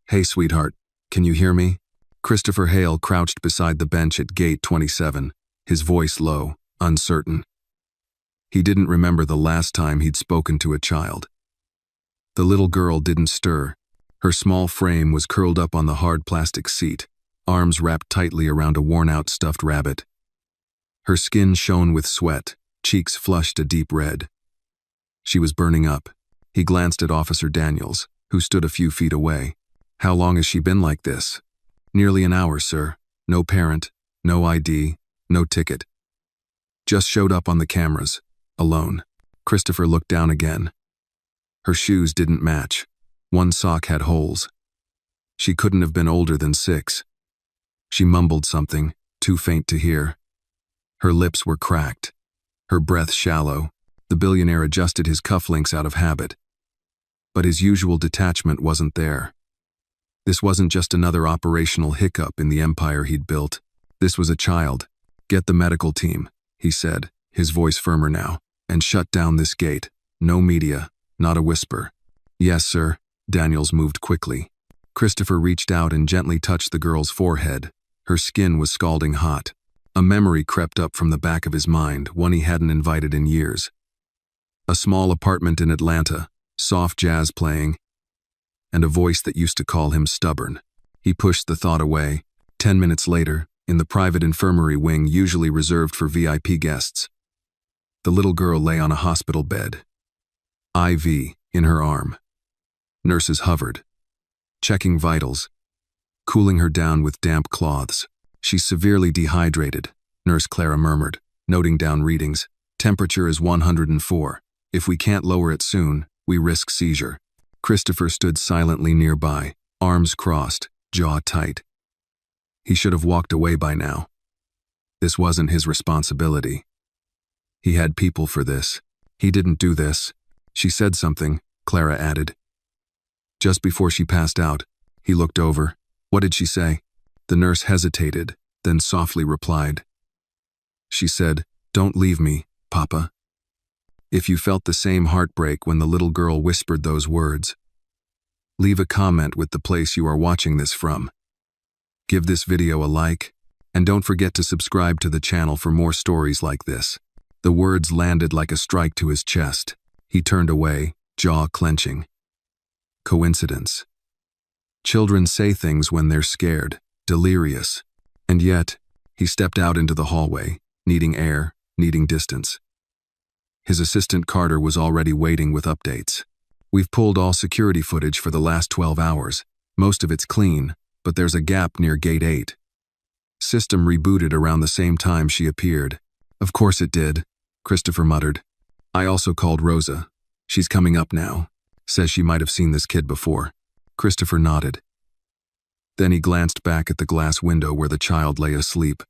Hey, sweetheart, can you hear me? Christopher Hale crouched beside the bench at gate 27, his voice low, uncertain. He didn't remember the last time he'd spoken to a child. The little girl didn't stir. Her small frame was curled up on the hard plastic seat, arms wrapped tightly around a worn-out stuffed rabbit. Her skin shone with sweat, cheeks flushed a deep red. She was burning up. He glanced at Officer Daniels, who stood a few feet away. How long has she been like this? Nearly an hour, sir. No parent, no ID, no ticket. Just showed up on the cameras, alone. Christopher looked down again. Her shoes didn't match. One sock had holes. She couldn't have been older than 6. She mumbled something, too faint to hear. Her lips were cracked. Her breath shallow. The billionaire adjusted his cufflinks out of habit. But his usual detachment wasn't there. This wasn't just another operational hiccup in the empire he'd built. This was a child. Get the medical team, he said, his voice firmer now, and shut down this gate. No media, not a whisper. Yes, sir. Daniels moved quickly. Christopher reached out and gently touched the girl's forehead. Her skin was scalding hot. A memory crept up from the back of his mind, one he hadn't invited in years. A small apartment in Atlanta, soft jazz playing, and a voice that used to call him stubborn. He pushed the thought away. 10 minutes later, in the private infirmary wing usually reserved for VIP guests, the little girl lay on a hospital bed, IV in her arm. Nurses hovered, checking vitals, cooling her down with damp cloths. She's severely dehydrated, Nurse Clara murmured, noting down readings. Temperature is 104. If we can't lower it soon, we risk seizure. Christopher stood silently nearby, arms crossed, jaw tight. He should have walked away by now. This wasn't his responsibility. He had people for this. He didn't do this. She said something, Clara added. Just before she passed out, he looked over. What did she say? The nurse hesitated, then softly replied. She said, "Don't leave me, Papa." If you felt the same heartbreak when the little girl whispered those words, leave a comment with the place you are watching this from. Give this video a like, and don't forget to subscribe to the channel for more stories like this. The words landed like a strike to his chest. He turned away, jaw clenching. Coincidence. Children say things when they're scared, delirious. And yet, he stepped out into the hallway, needing air, needing distance. His assistant Carter was already waiting with updates. We've pulled all security footage for the last 12 hours. Most of it's clean, but there's a gap near gate 8. System rebooted around the same time she appeared. Of course it did, Christopher muttered. I also called Rosa. She's coming up now. Says she might have seen this kid before. Christopher nodded. Then he glanced back at the glass window where the child lay asleep.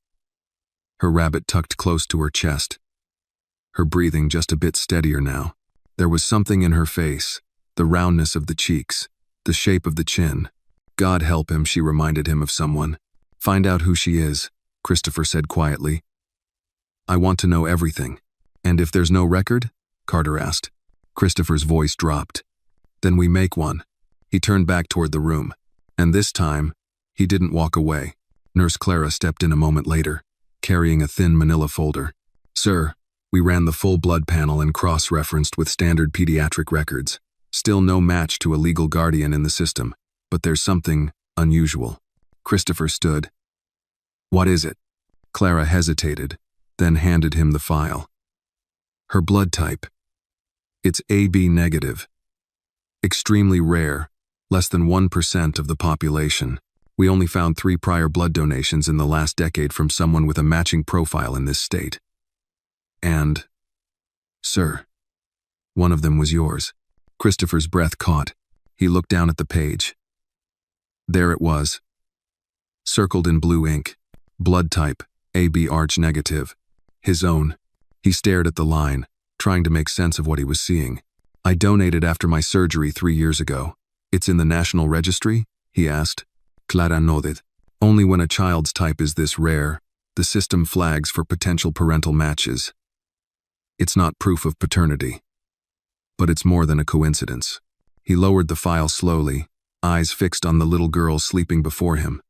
Her rabbit tucked close to her chest. Her breathing just a bit steadier now. There was something in her face, the roundness of the cheeks, the shape of the chin. God help him, she reminded him of someone. Find out who she is, Christopher said quietly. I want to know everything. And if there's no record? Carter asked. Christopher's voice dropped. Then we make one. He turned back toward the room. And this time, he didn't walk away. Nurse Clara stepped in a moment later, carrying a thin manila folder. Sir, we ran the full blood panel and cross-referenced with standard pediatric records. Still no match to a legal guardian in the system, but there's something unusual. Christopher stood. What is it? Clara hesitated, then handed him the file. Her blood type. It's AB negative. Extremely rare, less than 1% of the population. We only found 3 prior blood donations in the last decade from someone with a matching profile in this state. And, sir, one of them was yours. Christopher's breath caught. He looked down at the page. There it was. Circled in blue ink. Blood type, AB Arch negative. His own. He stared at the line, trying to make sense of what he was seeing. I donated after my surgery 3 years ago. It's in the National Registry? He asked. Clara nodded. Only when a child's type is this rare, the system flags for potential parental matches. It's not proof of paternity. But it's more than a coincidence. He lowered the file slowly, eyes fixed on the little girl sleeping before him.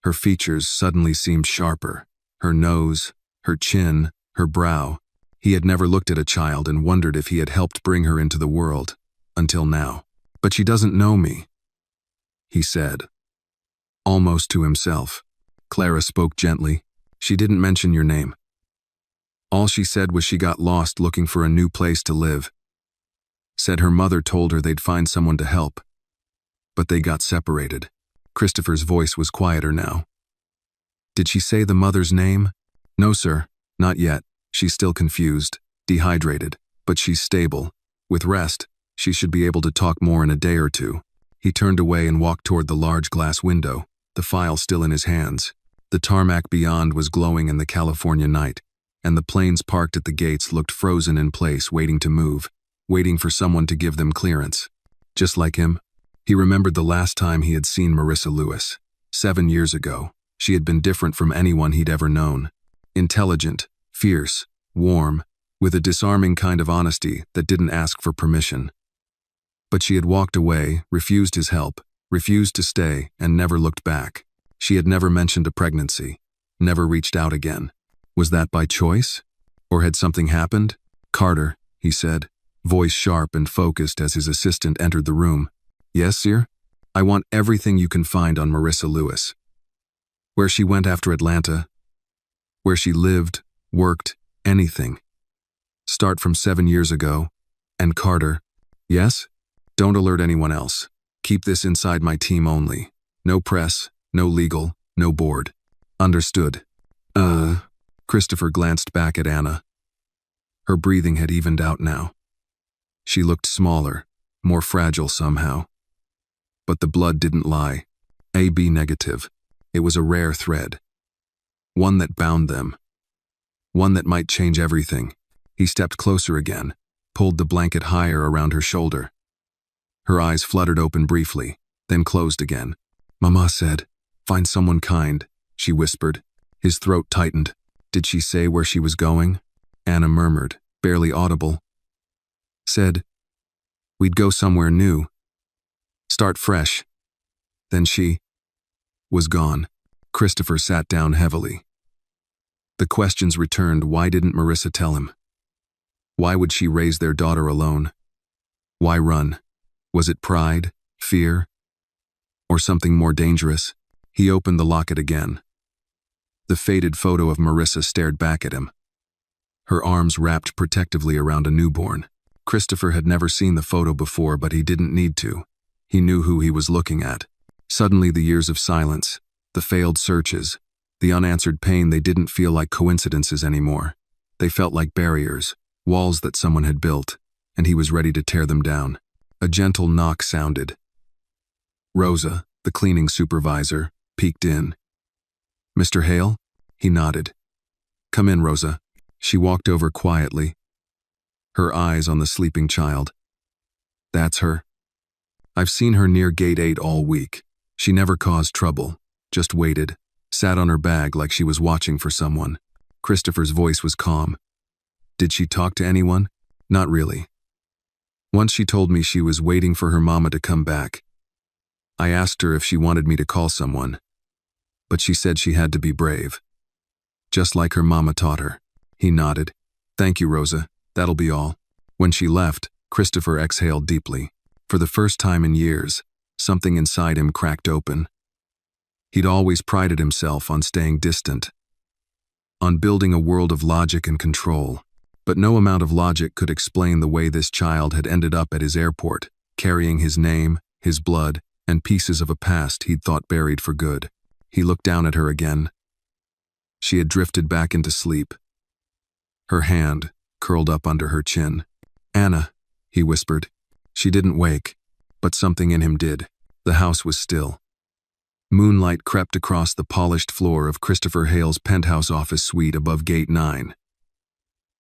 Her features suddenly seemed sharper. Her nose, her chin, her brow. He had never looked at a child and wondered if he had helped bring her into the world, until now. "But she doesn't know me," he said, almost to himself. Clara spoke gently. "She didn't mention your name. All she said was she got lost looking for a new place to live. Said her mother told her they'd find someone to help. But they got separated." Christopher's voice was quieter now. "Did she say the mother's name?" "No, sir, not yet. She's still confused, dehydrated, but she's stable. With rest, she should be able to talk more in a day or two." He turned away and walked toward the large glass window, the file still in his hands. The tarmac beyond was glowing in the California night, and the planes parked at the gates looked frozen in place, waiting to move, waiting for someone to give them clearance. Just like him, he remembered the last time he had seen Marissa Lewis. 7 years ago. She had been different from anyone he'd ever known. Intelligent, fierce, warm, with a disarming kind of honesty that didn't ask for permission. But she had walked away, refused his help, refused to stay, and never looked back. She had never mentioned a pregnancy, never reached out again. Was that by choice? Or had something happened? "Carter," he said, voice sharp and focused as his assistant entered the room. "Yes, sir? I want everything you can find on Marissa Lewis. Where she went after Atlanta, where she lived, worked, anything. Start from 7 years ago. And Carter, yes? Don't alert anyone else. Keep this inside my team only. No press, no legal, no board. Understood." Christopher glanced back at Anna. Her breathing had evened out now. She looked smaller, more fragile somehow. But the blood didn't lie. AB negative. It was a rare thread. One that bound them. One that might change everything. He stepped closer again, pulled the blanket higher around her shoulder. Her eyes fluttered open briefly, then closed again. "Mama said, find someone kind," she whispered. His throat tightened. "Did she say where she was going?" Anna murmured, barely audible. "Said, we'd go somewhere new. Start fresh." Then she was gone. Christopher sat down heavily. The questions returned. Why didn't Marissa tell him? Why would she raise their daughter alone? Why run? Was it pride, fear, or something more dangerous? He opened the locket again. The faded photo of Marissa stared back at him, her arms wrapped protectively around a newborn. Christopher had never seen the photo before, but he didn't need to. He knew who he was looking at. Suddenly the years of silence, the failed searches, the unanswered pain, they didn't feel like coincidences anymore. They felt like barriers, walls that someone had built, and he was ready to tear them down. A gentle knock sounded. Rosa, the cleaning supervisor, peeked in. "Mr. Hale?" He nodded. "Come in, Rosa." She walked over quietly, her eyes on the sleeping child. "That's her. I've seen her near Gate 8 all week. She never caused trouble, just waited, sat on her bag like she was watching for someone." Christopher's voice was calm. "Did she talk to anyone?" "Not really. Once she told me she was waiting for her mama to come back. I asked her if she wanted me to call someone, but she said she had to be brave. Just like her mama taught her." He nodded. "Thank you, Rosa. That'll be all." When she left, Christopher exhaled deeply. For the first time in years, something inside him cracked open. He'd always prided himself on staying distant, on building a world of logic and control. But no amount of logic could explain the way this child had ended up at his airport, carrying his name, his blood, and pieces of a past he'd thought buried for good. He looked down at her again. She had drifted back into sleep, her hand curled up under her chin. "Anna," he whispered. She didn't wake, but something in him did. The house was still. Moonlight crept across the polished floor of Christopher Hale's penthouse office suite above Gate 9.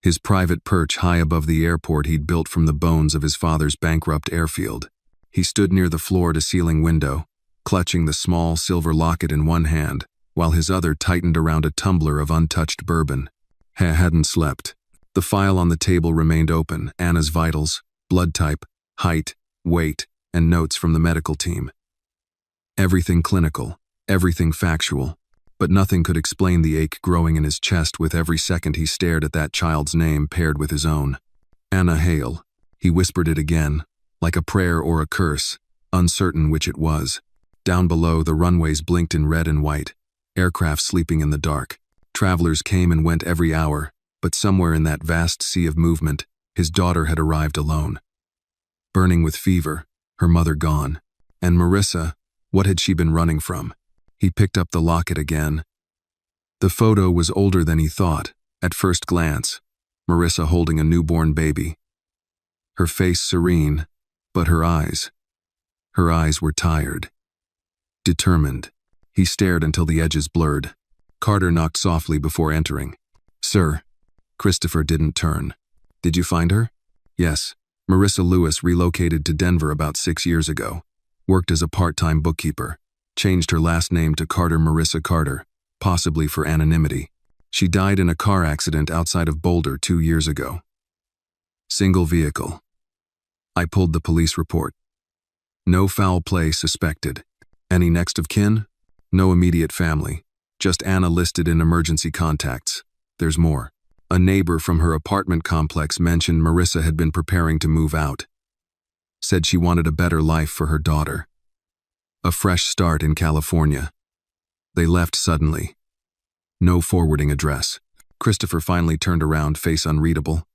His private perch high above the airport he'd built from the bones of his father's bankrupt airfield. He stood near the floor-to-ceiling window, clutching the small silver locket in one hand, while his other tightened around a tumbler of untouched bourbon. He hadn't slept. The file on the table remained open. Anna's vitals, blood type, height, weight, and notes from the medical team. Everything clinical, everything factual, but nothing could explain the ache growing in his chest with every second he stared at that child's name paired with his own. Anna Hale. He whispered it again, like a prayer or a curse, uncertain which it was. Down below, the runways blinked in red and white, aircraft sleeping in the dark. Travelers came and went every hour, but somewhere in that vast sea of movement, his daughter had arrived alone. Burning with fever, her mother gone. And Marissa, what had she been running from? He picked up the locket again. The photo was older than he thought, at first glance. Marissa holding a newborn baby. Her face serene, but her eyes were tired. Determined. He stared until the edges blurred. Carter knocked softly before entering. "Sir." Christopher didn't turn. "Did you find her?" "Yes." Marissa Lewis relocated to Denver about 6 years ago. Worked as a part-time bookkeeper. Changed her last name to Carter Marissa Carter, possibly for anonymity. She died in a car accident outside of Boulder 2 years ago. Single vehicle. I pulled the police report. No foul play suspected. Any next of kin? No immediate family. Just Anna listed in emergency contacts. There's more. A neighbor from her apartment complex mentioned Marissa had been preparing to move out. Said she wanted a better life for her daughter. A fresh start in California. They left suddenly. No forwarding address. Christopher finally turned around, face unreadable.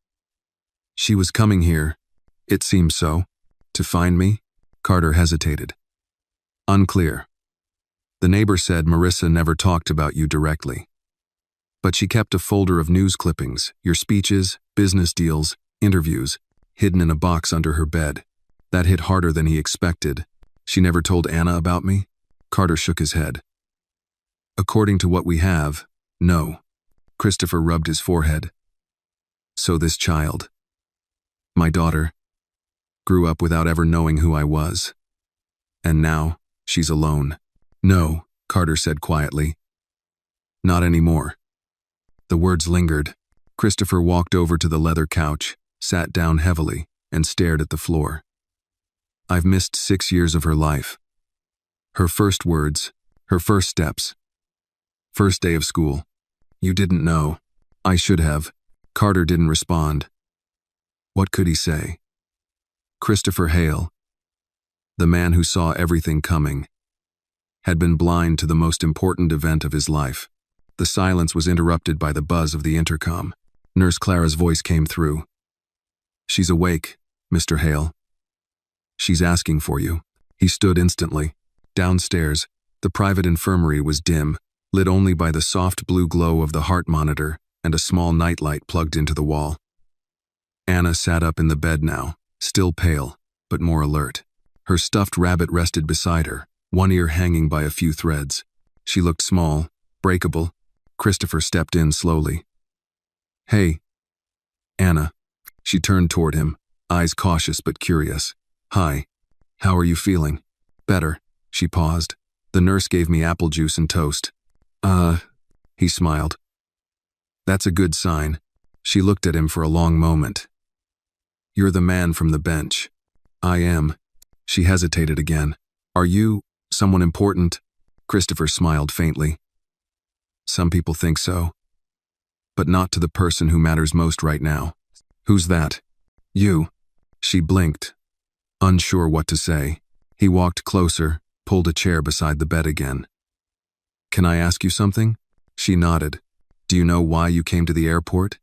She was coming here. It seems so. To find me? Carter hesitated. Unclear. The neighbor said Marissa never talked about you directly. But she kept a folder of news clippings, your speeches, business deals, interviews, hidden in a box under her bed. That hit harder than he expected. She never told Anna about me? Carter shook his head. According to what we have, no. Christopher rubbed his forehead. So this child, my daughter, grew up without ever knowing who I was. And now, she's alone. No, Carter said quietly. Not anymore. The words lingered. Christopher walked over to the leather couch, sat down heavily, and stared at the floor. I've missed 6 years of her life. Her first words, her first steps. First day of school. You didn't know. I should have. Carter didn't respond. What could he say? Christopher Hale, the man who saw everything coming, had been blind to the most important event of his life. The silence was interrupted by the buzz of the intercom. Nurse Clara's voice came through. She's awake, Mr. Hale. She's asking for you. He stood instantly. Downstairs, the private infirmary was dim, lit only by the soft blue glow of the heart monitor and a small nightlight plugged into the wall. Anna sat up in the bed now, still pale, but more alert. Her stuffed rabbit rested beside her, one ear hanging by a few threads. She looked small, breakable. Christopher stepped in slowly. Hey. Anna. She turned toward him, eyes cautious but curious. Hi. How are you feeling? Better. She paused. The nurse gave me apple juice and toast. He smiled. That's a good sign. She looked at him for a long moment. You're the man from the bench. I am. She hesitated again. Are you someone important? Christopher smiled faintly. Some people think so. But not to the person who matters most right now. Who's that? You. She blinked, unsure what to say. He walked closer, pulled a chair beside the bed again. Can I ask you something? She nodded. Do you know why you came to the airport?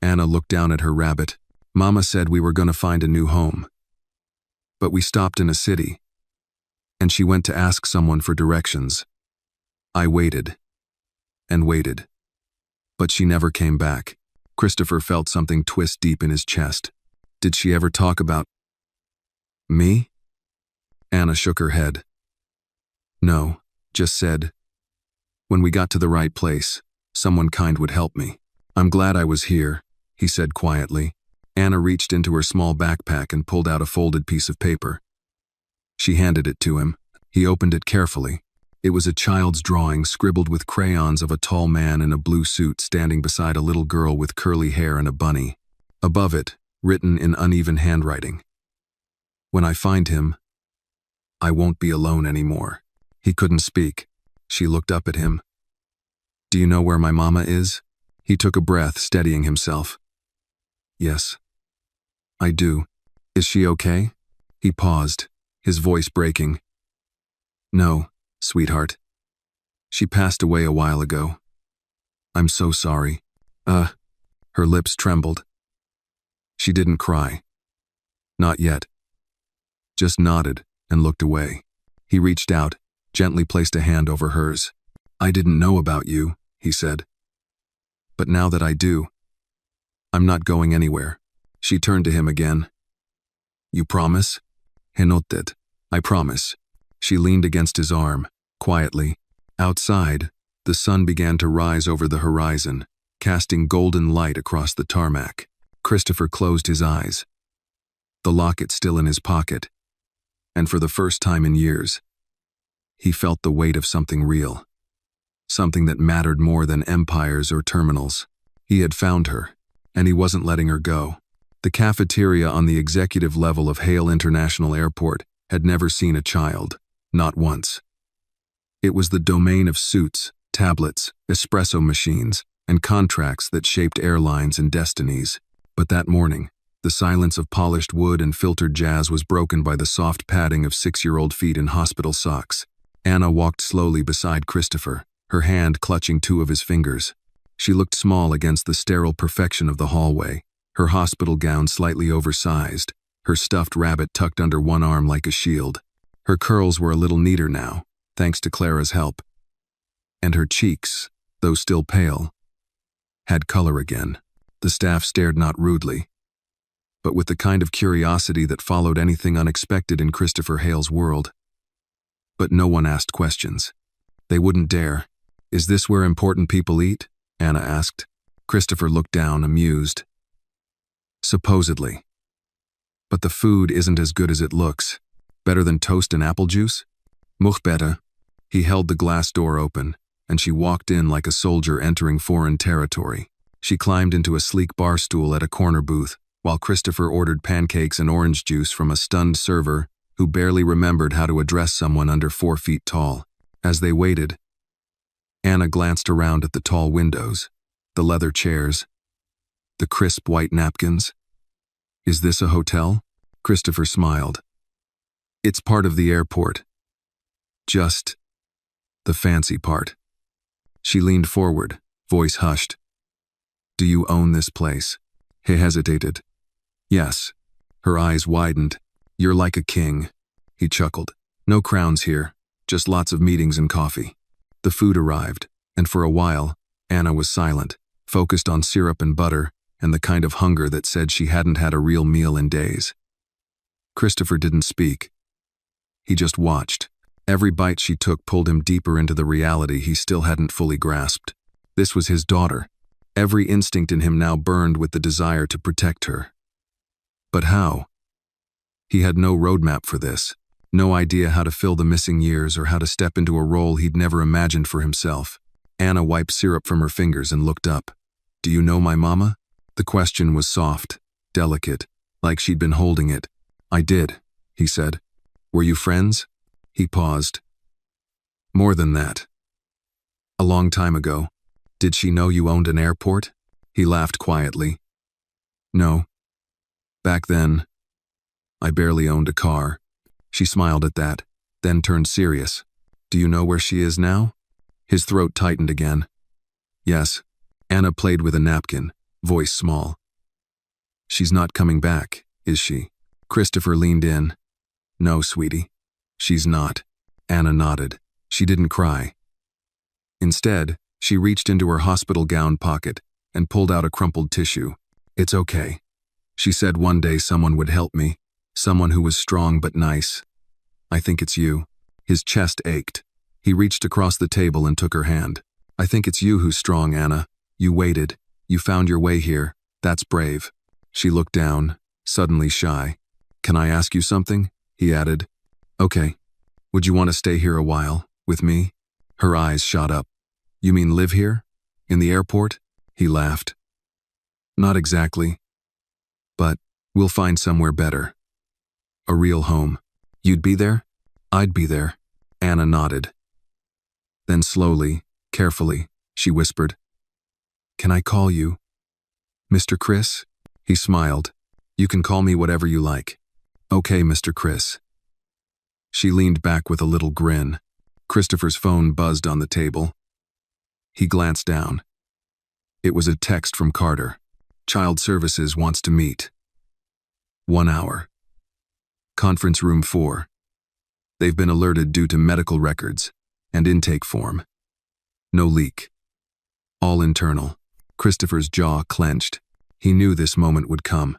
Anna looked down at her rabbit. Mama said we were going to find a new home. But we stopped in a city. And she went to ask someone for directions. I waited. And waited. But she never came back. Christopher felt something twist deep in his chest. Did she ever talk about me? Anna shook her head. No, just said, when we got to the right place, someone kind would help me. I'm glad I was here, he said quietly. Anna reached into her small backpack and pulled out a folded piece of paper. She handed it to him. He opened it carefully. It was a child's drawing scribbled with crayons of a tall man in a blue suit standing beside a little girl with curly hair and a bunny. Above it, written in uneven handwriting. When I find him, I won't be alone anymore. He couldn't speak. She looked up at him. Do you know where my mama is? He took a breath, steadying himself. Yes. I do. Is she okay? He paused, his voice breaking. No, sweetheart. She passed away a while ago. I'm so sorry. Her lips trembled. She didn't cry. Not yet. Just nodded and looked away. He reached out, gently placed a hand over hers. I didn't know about you, he said. But now that I do, I'm not going anywhere. She turned to him again. You promise? He nodded. I promise. She leaned against his arm, quietly. Outside, the sun began to rise over the horizon, casting golden light across the tarmac. Christopher closed his eyes, the locket still in his pocket, and for the first time in years, he felt the weight of something real, something that mattered more than empires or terminals. He had found her, and he wasn't letting her go. The cafeteria on the executive level of Hale International Airport had never seen a child, not once. It was the domain of suits, tablets, espresso machines, and contracts that shaped airlines and destinies. But that morning, the silence of polished wood and filtered jazz was broken by the soft padding of 6-year-old feet in hospital socks. Anna walked slowly beside Christopher, her hand clutching 2 of his fingers. She looked small against the sterile perfection of the hallway, her hospital gown slightly oversized, her stuffed rabbit tucked under one arm like a shield. Her curls were a little neater now, thanks to Clara's help. And her cheeks, though still pale, had color again. The staff stared not rudely, but with the kind of curiosity that followed anything unexpected in Christopher Hale's world. But no one asked questions. They wouldn't dare. Is this where important people eat? Anna asked. Christopher looked down, amused. Supposedly. But the food isn't as good as it looks. Better than toast and apple juice? Much better. He held the glass door open, and she walked in like a soldier entering foreign territory. She climbed into a sleek bar stool at a corner booth, while Christopher ordered pancakes and orange juice from a stunned server who barely remembered how to address someone under 4 feet tall. As they waited, Anna glanced around at the tall windows, the leather chairs, the crisp white napkins. Is this a hotel? Christopher smiled. It's part of the airport. Just the fancy part. She leaned forward, voice hushed. Do you own this place? He hesitated. Yes. Her eyes widened. You're like a king. He chuckled. No crowns here, just lots of meetings and coffee. The food arrived, and for a while, Anna was silent, focused on syrup and butter and the kind of hunger that said she hadn't had a real meal in days. Christopher didn't speak. He just watched. Every bite she took pulled him deeper into the reality he still hadn't fully grasped. This was his daughter. Every instinct in him now burned with the desire to protect her. But how? He had no roadmap for this, no idea how to fill the missing years or how to step into a role he'd never imagined for himself. Anna wiped syrup from her fingers and looked up. Do you know my mama? The question was soft, delicate, like she'd been holding it. I did, he said. Were you friends? He paused. More than that. A long time ago. Did she know you owned an airport? He laughed quietly. No. Back then, I barely owned a car. She smiled at that, then turned serious. Do you know where she is now? His throat tightened again. Yes. Anna played with a napkin, voice small. She's not coming back, is she? Christopher leaned in. No, sweetie. She's not. Anna nodded. She didn't cry. Instead, she reached into her hospital gown pocket and pulled out a crumpled tissue. It's okay. She said one day someone would help me, someone who was strong but nice. I think it's you. His chest ached. He reached across the table and took her hand. I think it's you who's strong, Anna. You waited. You found your way here. That's brave. She looked down, suddenly shy. Can I ask you something? He added. Okay. Would you want to stay here a while, with me? Her eyes shot up. You mean live here? In the airport? He laughed. Not exactly. But we'll find somewhere better. A real home. You'd be there? I'd be there. Anna nodded. Then slowly, carefully, she whispered, "Can I call you Mr. Chris?" He smiled. "You can call me whatever you like." "Okay, Mr. Chris." She leaned back with a little grin. Christopher's phone buzzed on the table. He glanced down. It was a text from Carter. "Child Services wants to meet. 1 hour. Conference room 4. They've been alerted due to medical records and intake form. No leak. All internal." Christopher's jaw clenched. He knew this moment would come.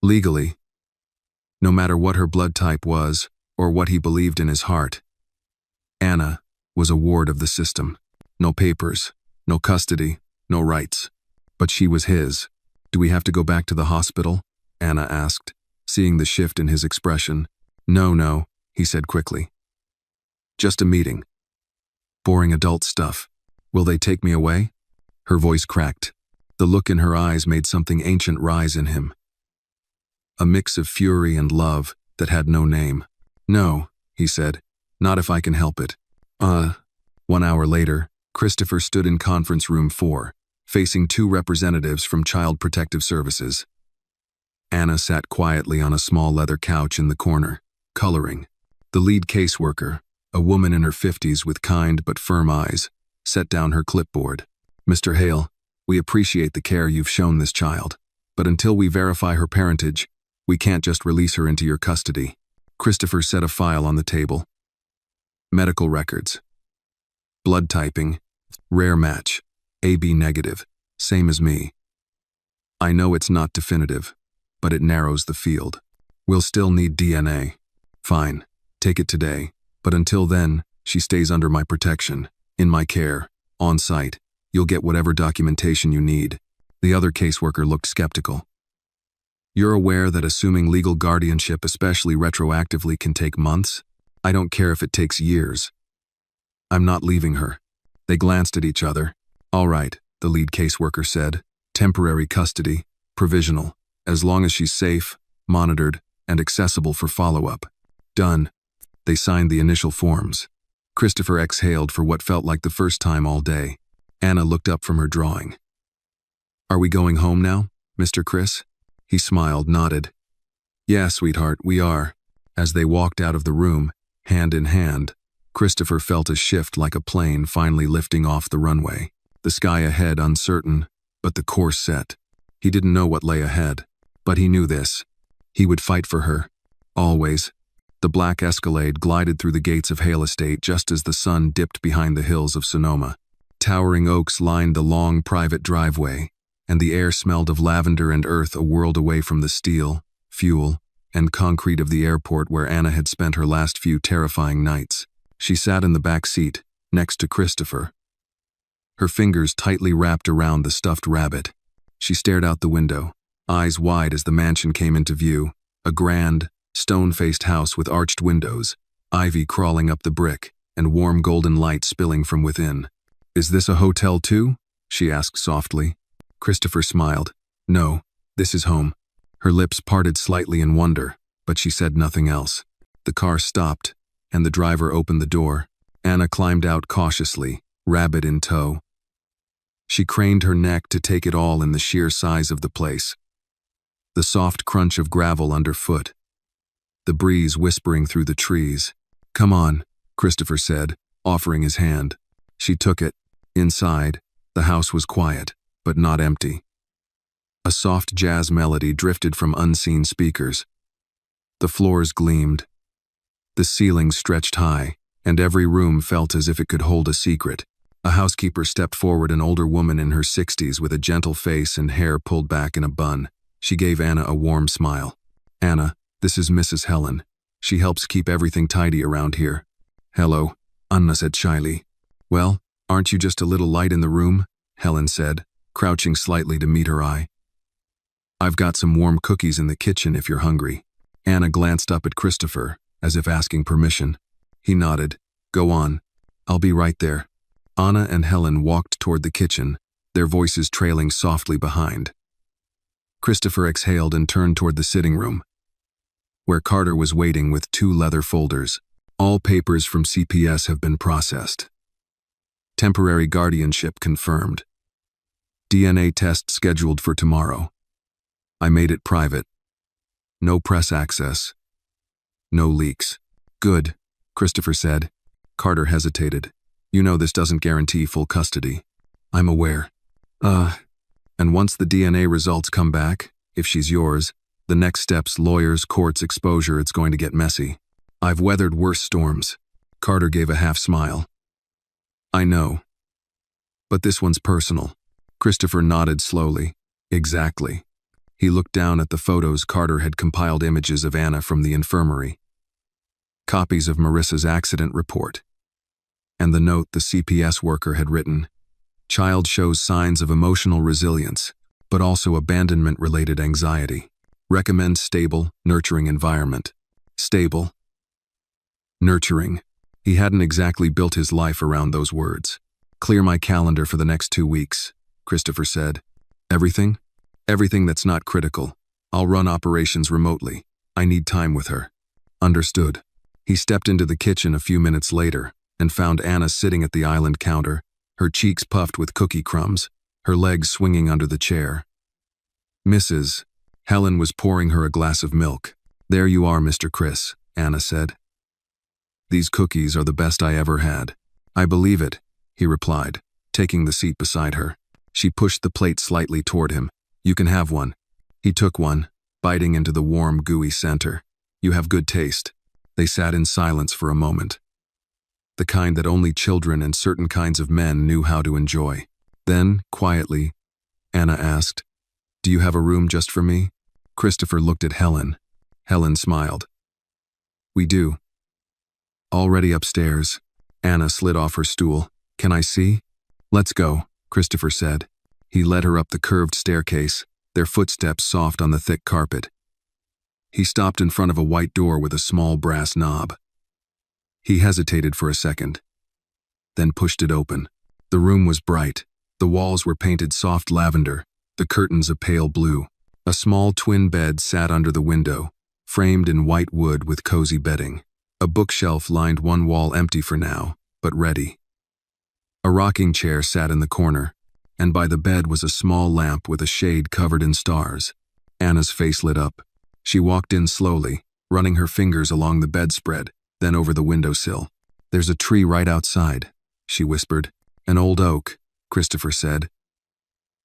Legally, no matter what her blood type was or what he believed in his heart, Anna was a ward of the system. No papers, no custody, no rights. But she was his. "Do we have to go back to the hospital?" Anna asked, seeing the shift in his expression. No, he said quickly. "Just a meeting. Boring adult stuff. Will they take me away?" Her voice cracked. The look in her eyes made something ancient rise in him. A mix of fury and love that had no name. "No," he said. "Not if I can help it." 1 hour later, Christopher stood in conference room 4, facing 2 representatives from Child Protective Services. Anna sat quietly on a small leather couch in the corner, coloring. The lead caseworker, a woman in her 50s with kind but firm eyes, set down her clipboard. "Mr. Hale, we appreciate the care you've shown this child, but until we verify her parentage, we can't just release her into your custody." Christopher set a file on the table. Medical records. Blood typing. Rare match. AB negative. Same as me. "I know it's not definitive, but it narrows the field. We'll still need DNA. Fine, take it today, but until then, she stays under my protection, in my care, on site. You'll get whatever documentation you need." The other caseworker looked skeptical. "You're aware that assuming legal guardianship, especially retroactively, can take months? I don't care if it takes years. I'm not leaving her." They glanced at each other. "All right," the lead caseworker said. "Temporary custody, provisional, as long as she's safe, monitored, and accessible for follow-up." "Done." They signed the initial forms. Christopher exhaled for what felt like the first time all day. Anna looked up from her drawing. "Are we going home now, Mr. Chris?" He smiled, nodded. "Yeah, sweetheart, we are." As they walked out of the room, hand in hand, Christopher felt a shift like a plane finally lifting off the runway. The sky ahead uncertain, but the course set. He didn't know what lay ahead, but he knew this. He would fight for her. Always. The black Escalade glided through the gates of Hale Estate just as the sun dipped behind the hills of Sonoma. Towering oaks lined the long private driveway, and the air smelled of lavender and earth a world away from the steel, fuel, and concrete of the airport where Anna had spent her last few terrifying nights. She sat in the back seat, next to Christopher. Her fingers tightly wrapped around the stuffed rabbit. She stared out the window, eyes wide as the mansion came into view, a grand, stone-faced house with arched windows, ivy crawling up the brick, and warm golden light spilling from within. "Is this a hotel too?" she asked softly. Christopher smiled. "No, this is home." Her lips parted slightly in wonder, but she said nothing else. The car stopped, and the driver opened the door. Anna climbed out cautiously, rabbit in tow. She craned her neck to take it all in the sheer size of the place. The soft crunch of gravel underfoot. The breeze whispering through the trees. "Come on," Christopher said, offering his hand. She took it. Inside, the house was quiet, but not empty. A soft jazz melody drifted from unseen speakers. The floors gleamed. The ceilings stretched high, and every room felt as if it could hold a secret. A housekeeper stepped forward, an older woman in her 60s with a gentle face and hair pulled back in a bun. She gave Anna a warm smile. "Anna, this is Mrs. Helen. She helps keep everything tidy around here." "Hello," Anna said shyly. "Well, aren't you just a little light in the room?" Helen said, crouching slightly to meet her eye. "I've got some warm cookies in the kitchen if you're hungry." Anna glanced up at Christopher, as if asking permission. He nodded. "Go on. I'll be right there." Anna and Helen walked toward the kitchen, their voices trailing softly behind. Christopher exhaled and turned toward the sitting room, where Carter was waiting with 2 leather folders. All papers from CPS have been processed. Temporary guardianship confirmed. DNA test scheduled for tomorrow. I made it private. No press access. No leaks. Good, Christopher said. Carter hesitated. You know this doesn't guarantee full custody. I'm aware. And once the DNA results come back, if she's yours, the next step's lawyers, courts, exposure, it's going to get messy. I've weathered worse storms. Carter gave a half smile. I know. But this one's personal. Christopher nodded slowly. Exactly. He looked down at the photos. Carter had compiled images of Anna from the infirmary, copies of Marissa's accident report, and the note the CPS worker had written. Child shows signs of emotional resilience, but also abandonment-related anxiety. Recommend stable, nurturing environment. Stable. Nurturing. He hadn't exactly built his life around those words. Clear my calendar for the next 2 weeks, Christopher said. Everything? Everything that's not critical. I'll run operations remotely. I need time with her. Understood. He stepped into the kitchen a few minutes later and found Anna sitting at the island counter, her cheeks puffed with cookie crumbs, her legs swinging under the chair. Mrs. Helen was pouring her a glass of milk. There you are, Mr. Chris, Anna said. These cookies are the best I ever had. I believe it, he replied, taking the seat beside her. She pushed the plate slightly toward him. You can have one. He took one, biting into the warm, gooey center. You have good taste. They sat in silence for a moment. The kind that only children and certain kinds of men knew how to enjoy. Then, quietly, Anna asked, Do you have a room just for me? Christopher looked at Helen. Helen smiled. We do. Already upstairs. Anna slid off her stool. Can I see? Let's go, Christopher said. He led her up the curved staircase, their footsteps soft on the thick carpet. He stopped in front of a white door with a small brass knob. He hesitated for a second, then pushed it open. The room was bright. The walls were painted soft lavender, the curtains a pale blue. A small twin bed sat under the window, framed in white wood with cozy bedding. A bookshelf lined one wall, empty for now, but ready. A rocking chair sat in the corner, and by the bed was a small lamp with a shade covered in stars. Anna's face lit up. She walked in slowly, running her fingers along the bedspread, then over the windowsill. There's a tree right outside, she whispered. An old oak, Christopher said.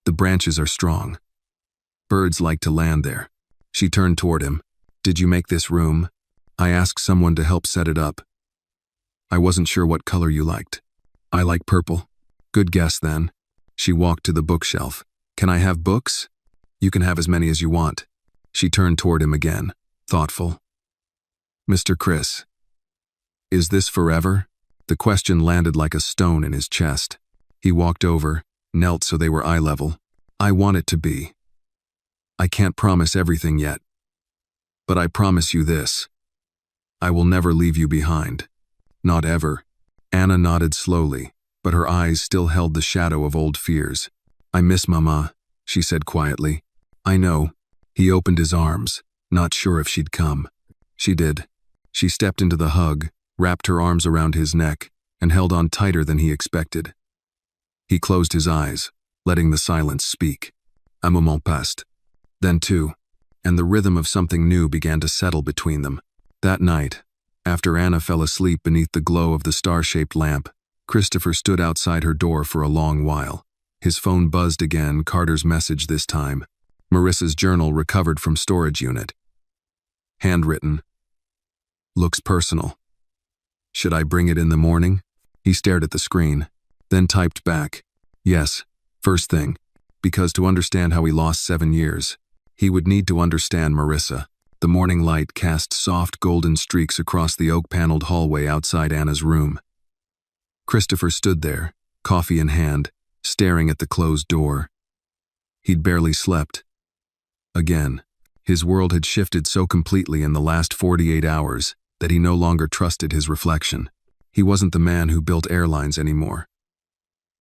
The branches are strong. Birds like to land there. She turned toward him. Did you make this room? I asked someone to help set it up. I wasn't sure what color you liked. I like purple. Good guess then. She walked to the bookshelf. Can I have books? You can have as many as you want. She turned toward him again, thoughtful. Mr. Chris. Is this forever? The question landed like a stone in his chest. He walked over, knelt so they were eye level. I want it to be. I can't promise everything yet. But I promise you this. I will never leave you behind. Not ever. Anna nodded slowly, but her eyes still held the shadow of old fears. I miss Mama, she said quietly. I know. He opened his arms, not sure if she'd come. She did. She stepped into the hug, wrapped her arms around his neck, and held on tighter than he expected. He closed his eyes, letting the silence speak. A moment passed. Then two, and the rhythm of something new began to settle between them. That night, after Anna fell asleep beneath the glow of the star-shaped lamp, Christopher stood outside her door for a long while. His phone buzzed again, Carter's message this time. Marissa's journal recovered from storage unit. Handwritten. Looks personal. Should I bring it in the morning? He stared at the screen, then typed back. Yes, first thing. Because to understand how he lost 7 years, he would need to understand Marissa. The morning light cast soft golden streaks across the oak-paneled hallway outside Anna's room. Christopher stood there, coffee in hand, staring at the closed door. He'd barely slept. Again, his world had shifted so completely in the last 48 hours that he no longer trusted his reflection. He wasn't the man who built airlines anymore.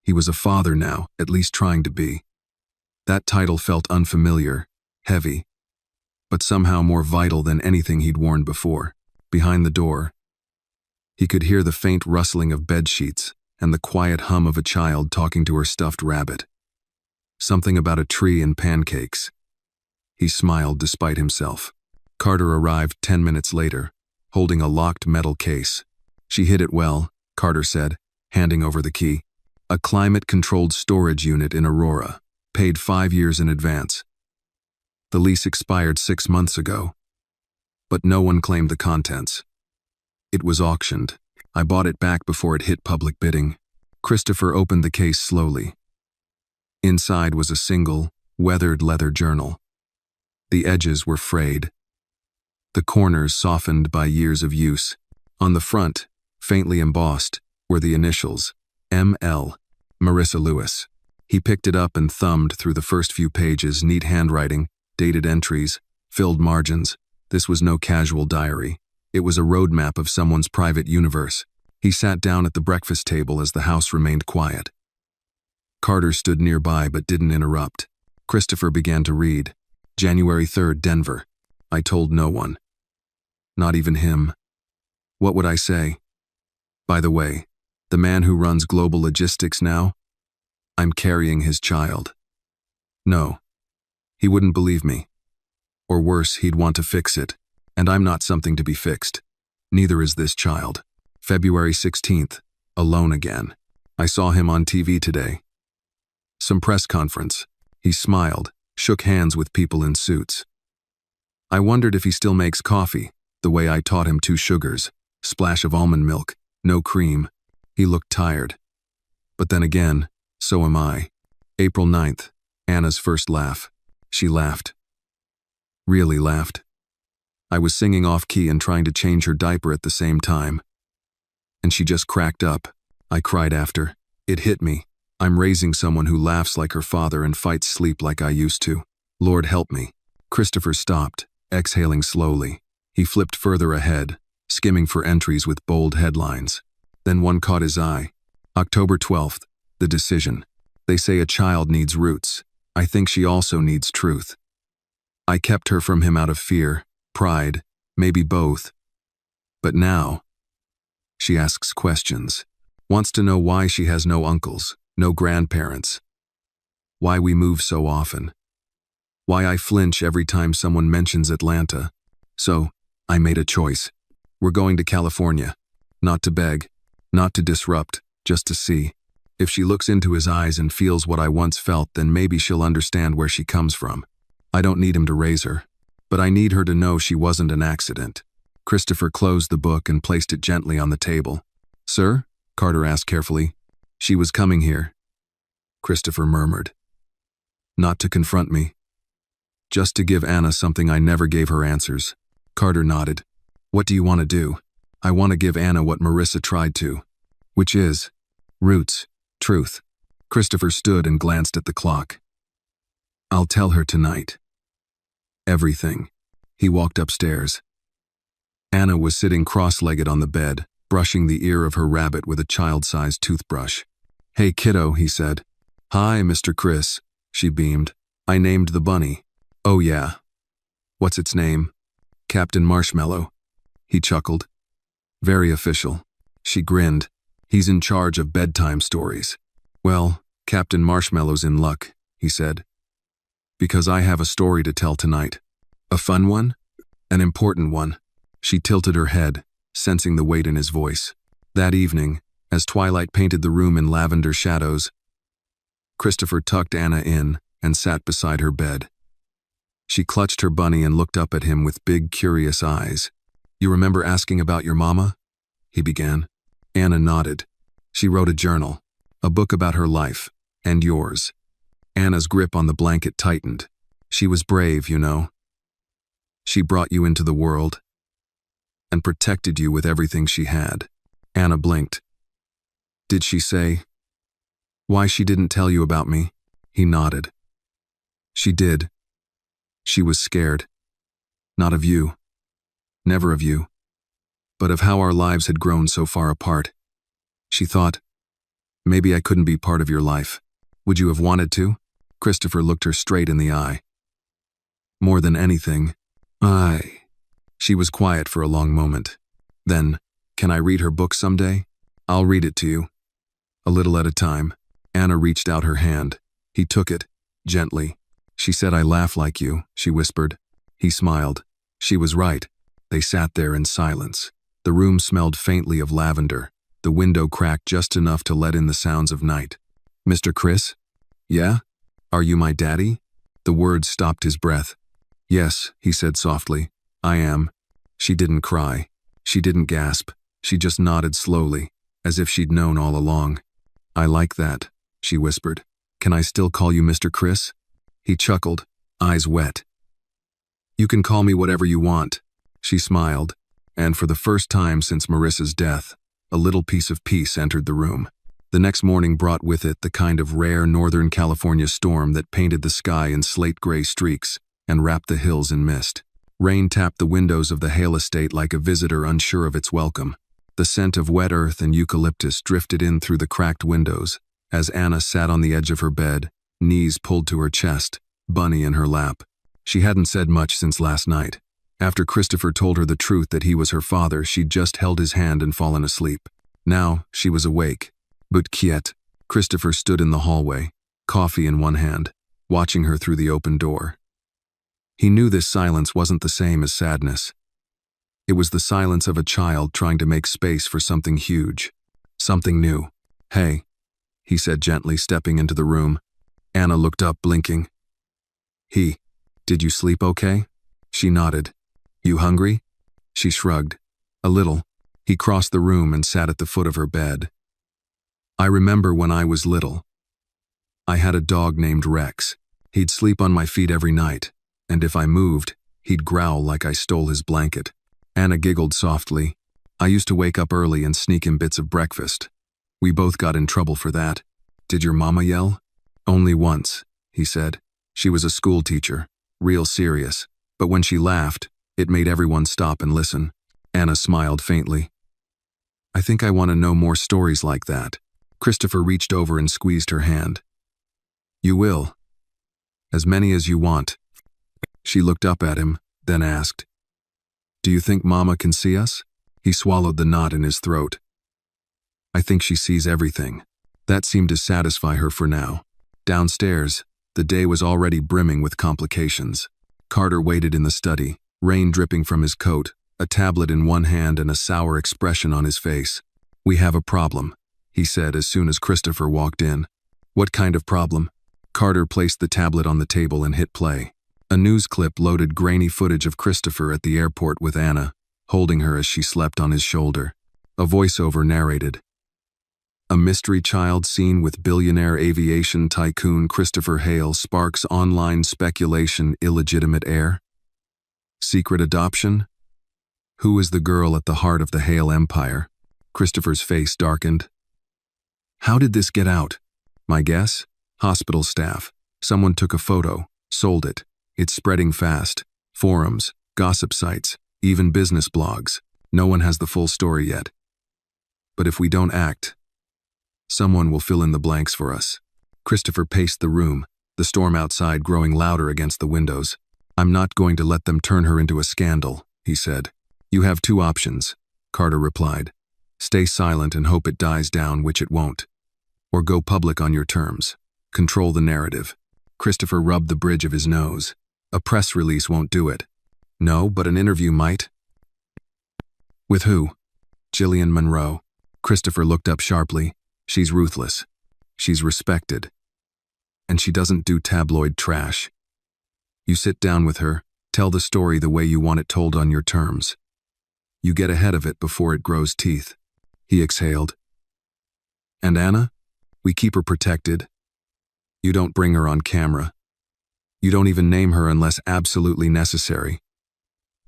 He was a father now, at least trying to be. That title felt unfamiliar, heavy, but somehow more vital than anything he'd worn before. Behind the door, He could hear the faint rustling of bedsheets and the quiet hum of a child talking to her stuffed rabbit. Something about a tree and pancakes. He smiled despite himself. Carter arrived 10 minutes later, holding a locked metal case. She hid it well, Carter said, handing over the key. A climate-controlled storage unit in Aurora, paid 5 years in advance. The lease expired 6 months ago, but no one claimed the contents. It was auctioned. I bought it back before it hit public bidding. Christopher opened the case slowly. Inside was a single, weathered leather journal. The edges were frayed, the corners softened by years of use. On the front, faintly embossed, were the initials, M.L., Marissa Lewis. He picked it up and thumbed through the first few pages, neat handwriting, dated entries, filled margins. This was no casual diary. It was a roadmap of someone's private universe. He sat down at the breakfast table as the house remained quiet. Carter stood nearby but didn't interrupt. Christopher began to read. January 3rd, Denver. I told no one. Not even him. What would I say? By the way, the man who runs global logistics now? I'm carrying his child. No. He wouldn't believe me. Or worse, he'd want to fix it. And I'm not something to be fixed. Neither is this child. February 16th, alone again. I saw him on TV today. Some press conference. He smiled, shook hands with people in suits. I wondered if he still makes coffee, the way I taught him 2 sugars, splash of almond milk, no cream. He looked tired. But then again, so am I. April 9th, Anna's first laugh. She laughed. Really laughed. I was singing off-key and trying to change her diaper at the same time. And she just cracked up. I cried after. It hit me. I'm raising someone who laughs like her father and fights sleep like I used to. Lord help me. Christopher stopped, exhaling slowly. He flipped further ahead, skimming for entries with bold headlines. Then one caught his eye. October 12th, the decision. They say a child needs roots. I think she also needs truth. I kept her from him out of fear, pride, maybe both. But now, she asks questions. Wants to know why she has no uncles, no grandparents. Why we move so often. Why I flinch every time someone mentions Atlanta. So, I made a choice. We're going to California. Not to beg, not to disrupt, just to see. If she looks into his eyes and feels what I once felt, then maybe she'll understand where she comes from. I don't need him to raise her, but I need her to know she wasn't an accident. Christopher closed the book and placed it gently on the table. Sir? Carter asked carefully. She was coming here. Christopher murmured. Not to confront me. Just to give Anna something I never gave her answers. Carter nodded. What do you want to do? I want to give Anna what Marissa tried to. Which is roots, truth. Christopher stood and glanced at the clock. I'll tell her tonight. Everything. He walked upstairs. Anna was sitting cross-legged on the bed, brushing the ear of her rabbit with a child-sized toothbrush. Hey kiddo, he said. Hi, Mr. Chris, she beamed. I named the bunny. Oh yeah. What's its name? Captain Marshmallow. He chuckled. Very official. She grinned. He's in charge of bedtime stories. Well, Captain Marshmallow's in luck, he said. Because I have a story to tell tonight. A fun one? An important one. She tilted her head, sensing the weight in his voice. That evening, as twilight painted the room in lavender shadows, Christopher tucked Anna in and sat beside her bed. She clutched her bunny and looked up at him with big, curious eyes. You remember asking about your mama? He began. Anna nodded. She wrote a journal, a book about her life, and yours. Anna's grip on the blanket tightened. She was brave, you know. She brought you into the world and protected you with everything she had. Anna blinked. Did she say why she didn't tell you about me? He nodded. She did. She was scared. Not of you. Never of you. But of how our lives had grown so far apart. She thought, maybe I couldn't be part of your life. Would you have wanted to? Christopher looked her straight in the eye. More than anything, I. She was quiet for a long moment. Then, Can I read her book someday? I'll read it to you. A little at a time. Anna reached out her hand. He took it, gently. She said, I laugh like you, she whispered. He smiled. She was right. They sat there in silence. The room smelled faintly of lavender. The window cracked just enough to let in the sounds of night. Mr. Chris? Yeah? Are you my daddy? The words stopped his breath. Yes, he said softly. I am. She didn't cry. She didn't gasp. She just nodded slowly, as if she'd known all along. I like that, she whispered. Can I still call you Mr. Chris? He chuckled, eyes wet. You can call me whatever you want. She smiled, and for the first time since Marissa's death, a little piece of peace entered the room. The next morning brought with it the kind of rare Northern California storm that painted the sky in slate-gray streaks and wrapped the hills in mist. Rain tapped the windows of the Hale estate like a visitor unsure of its welcome. The scent of wet earth and eucalyptus drifted in through the cracked windows as Anna sat on the edge of her bed, knees pulled to her chest, Bunny in her lap. She hadn't said much since last night. After Christopher told her the truth that he was her father, she'd just held his hand and fallen asleep. Now, she was awake. But quiet. Christopher stood in the hallway, coffee in one hand, watching her through the open door. He knew this silence wasn't the same as sadness. It was the silence of a child trying to make space for something huge, something new. Hey, he said gently, stepping into the room. Anna looked up, blinking. Did you sleep okay? She nodded. You hungry? She shrugged. A little. He crossed the room and sat at the foot of her bed. I remember when I was little. I had a dog named Rex. He'd sleep on my feet every night, and if I moved, he'd growl like I stole his blanket. Anna giggled softly. I used to wake up early and sneak him bits of breakfast. We both got in trouble for that. Did your mama yell? Only once, he said. She was a school teacher, real serious, but when she laughed, it made everyone stop and listen. Anna smiled faintly. I think I want to know more stories like that. Christopher reached over and squeezed her hand. You will. As many as you want. She looked up at him, then asked, Do you think Mama can see us? He swallowed the knot in his throat. I think she sees everything. That seemed to satisfy her for now. Downstairs, the day was already brimming with complications. Carter waited in the study, rain dripping from his coat, a tablet in one hand and a sour expression on his face. We have a problem, he said as soon as Christopher walked in. What kind of problem? Carter placed the tablet on the table and hit play. A news clip loaded grainy footage of Christopher at the airport with Anna, holding her as she slept on his shoulder. A voiceover narrated. A mystery child seen with billionaire aviation tycoon Christopher Hale sparks online speculation. Illegitimate heir? Secret adoption? Who is the girl at the heart of the Hale empire? Christopher's face darkened. How did this get out? My guess? Hospital staff. Someone took a photo, sold it. It's spreading fast. Forums, gossip sites, even business blogs. No one has the full story yet. But if we don't act, someone will fill in the blanks for us. Christopher paced the room, the storm outside growing louder against the windows. I'm not going to let them turn her into a scandal, he said. You have two options, Carter replied. Stay silent and hope it dies down, which it won't. Or go public on your terms. Control the narrative. Christopher rubbed the bridge of his nose. A press release won't do it. No, but an interview might. With who? Gillian Monroe. Christopher looked up sharply. She's ruthless. She's respected. And she doesn't do tabloid trash. You sit down with her, tell the story the way you want it told on your terms. You get ahead of it before it grows teeth. He exhaled. And Anna? We keep her protected. You don't bring her on camera. You don't even name her unless absolutely necessary.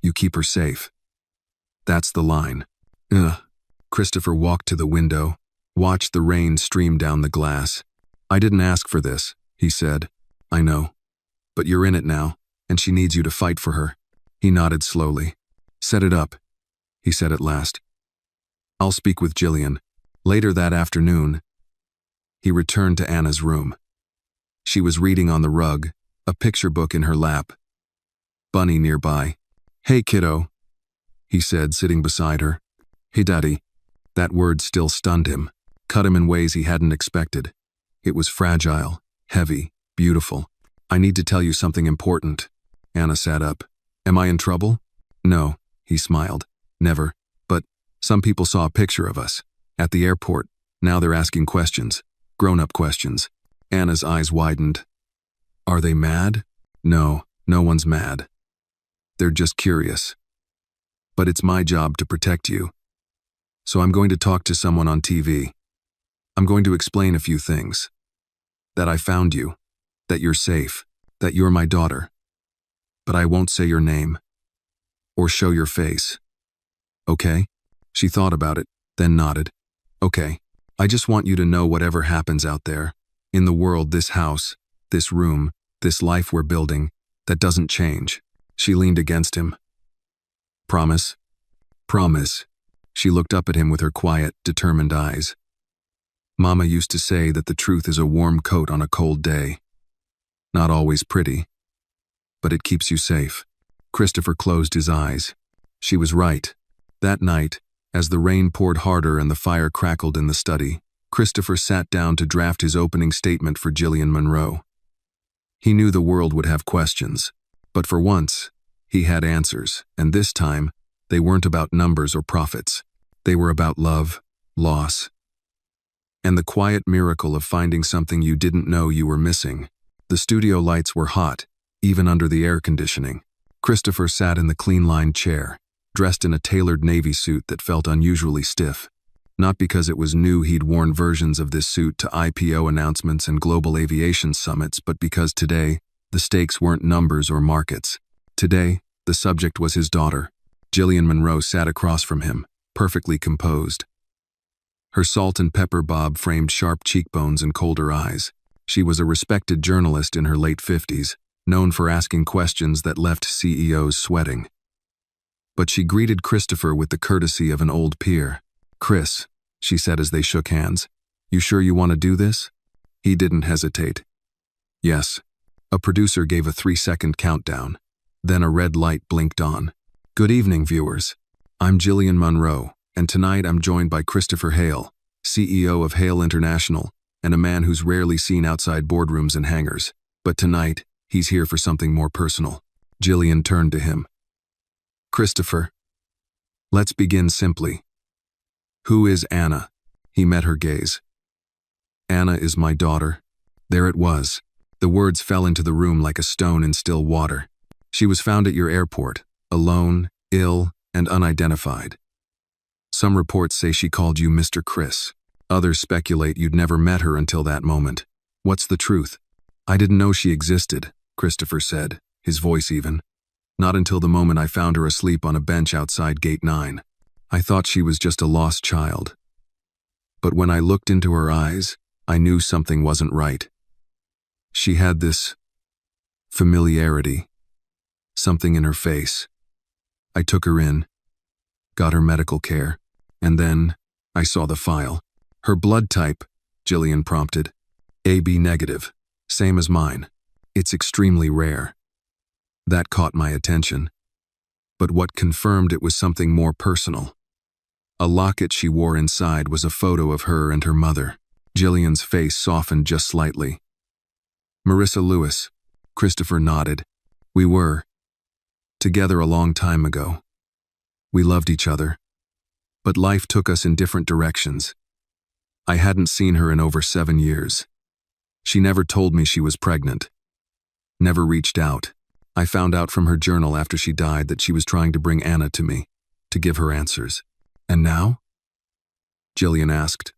You keep her safe. That's the line. Ugh. Christopher walked to the window, watched the rain stream down the glass. I didn't ask for this, he said. I know. But you're in it now, and she needs you to fight for her. He nodded slowly. Set it up, he said at last. I'll speak with Gillian. Later that afternoon, he returned to Anna's room. She was reading on the rug, a picture book in her lap. Bunny nearby. Hey, kiddo, he said, sitting beside her. Hey, Daddy. That word still stunned him, cut him in ways he hadn't expected. It was fragile, heavy, beautiful. I need to tell you something important. Anna sat up. Am I in trouble? No, he smiled. Never. But some people saw a picture of us at the airport. Now they're asking questions, grown-up questions. Anna's eyes widened. Are they mad? No, no one's mad. They're just curious. But it's my job to protect you. So I'm going to talk to someone on TV. I'm going to explain a few things. That I found you. That you're safe. That you're my daughter. But I won't say your name. Or show your face. Okay? She thought about it, then nodded. Okay. I just want you to know whatever happens out there, in the world, this house, this room, this life we're building, that doesn't change. She leaned against him. Promise? Promise. She looked up at him with her quiet, determined eyes. Mama used to say that the truth is a warm coat on a cold day. Not always pretty, but it keeps you safe. Christopher closed his eyes. She was right. That night, as the rain poured harder and the fire crackled in the study, Christopher sat down to draft his opening statement for Jillian Monroe. He knew the world would have questions, but for once, he had answers, and this time, they weren't about numbers or profits. They were about love, loss, and the quiet miracle of finding something you didn't know you were missing. The studio lights were hot, even under the air conditioning. Christopher sat in the clean-lined chair, dressed in a tailored navy suit that felt unusually stiff. Not because it was new he'd worn versions of this suit to IPO announcements and global aviation summits, but because today, the stakes weren't numbers or markets. Today, the subject was his daughter. Jillian Monroe sat across from him, perfectly composed. Her salt and pepper bob framed sharp cheekbones and colder eyes. She was a respected journalist in her late 50s, known for asking questions that left CEOs sweating. But she greeted Christopher with the courtesy of an old peer. Chris, she said as they shook hands, you sure you want to do this? He didn't hesitate. Yes. A producer gave a 3-second countdown. Then a red light blinked on. Good evening, viewers. I'm Jillian Monroe, and tonight I'm joined by Christopher Hale, CEO of Hale International, and a man who's rarely seen outside boardrooms and hangars. But tonight, he's here for something more personal. Jillian turned to him. Christopher, let's begin simply. Who is Anna? He met her gaze. Anna is my daughter. There it was. The words fell into the room like a stone in still water. She was found at your airport, alone, ill, and unidentified. Some reports say she called you Mr. Chris. Others speculate you'd never met her until that moment. What's the truth? I didn't know she existed, Christopher said, his voice even. Not until the moment I found her asleep on a bench outside Gate 9. I thought she was just a lost child. But when I looked into her eyes, I knew something wasn't right. She had this familiarity, something in her face. I took her in, got her medical care, and then I saw the file. Her blood type, Jillian prompted. AB negative, same as mine. It's extremely rare. That caught my attention. But what confirmed it was something more personal. A locket she wore inside was a photo of her and her mother. Jillian's face softened just slightly. Marissa Lewis, Christopher nodded. We were together a long time ago. We loved each other. But life took us in different directions. I hadn't seen her in over 7 years. She never told me she was pregnant. Never reached out. I found out from her journal after she died that she was trying to bring Anna to me, to give her answers. And now? Jillian asked.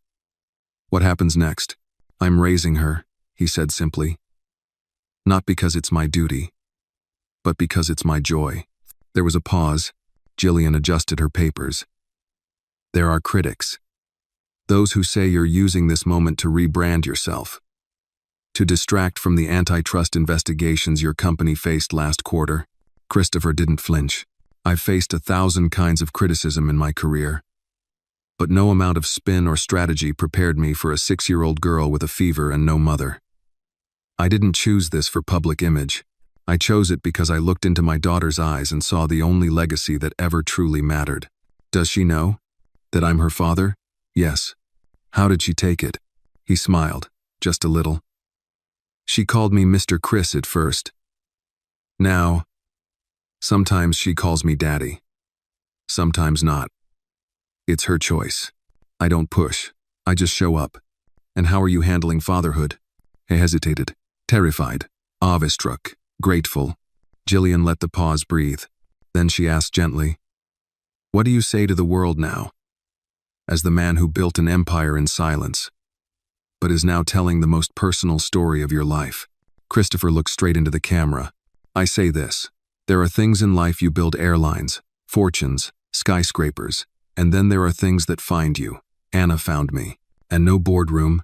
What happens next? I'm raising her, he said simply. Not because it's my duty, but because it's my joy. There was a pause. Jillian adjusted her papers. There are critics. Those who say you're using this moment to rebrand yourself. To distract from the antitrust investigations your company faced last quarter. Christopher didn't flinch. I've faced 1,000 kinds of criticism in my career. But no amount of spin or strategy prepared me for a 6-year-old girl with a fever and no mother. I didn't choose this for public image. I chose it because I looked into my daughter's eyes and saw the only legacy that ever truly mattered. Does she know? That I'm her father? Yes. How did she take it? He smiled, just a little. She called me Mr. Chris at first. Now, sometimes she calls me Daddy. Sometimes not. It's her choice. I don't push. I just show up. And how are you handling fatherhood? He hesitated, terrified, awe-struck, grateful. Jillian let the pause breathe. Then she asked gently, "What do you say to the world now?" As the man who built an empire in silence, but is now telling the most personal story of your life. Christopher looked straight into the camera. I say this. There are things in life you build: airlines, fortunes, skyscrapers, and then there are things that find you. Anna found me. And no boardroom,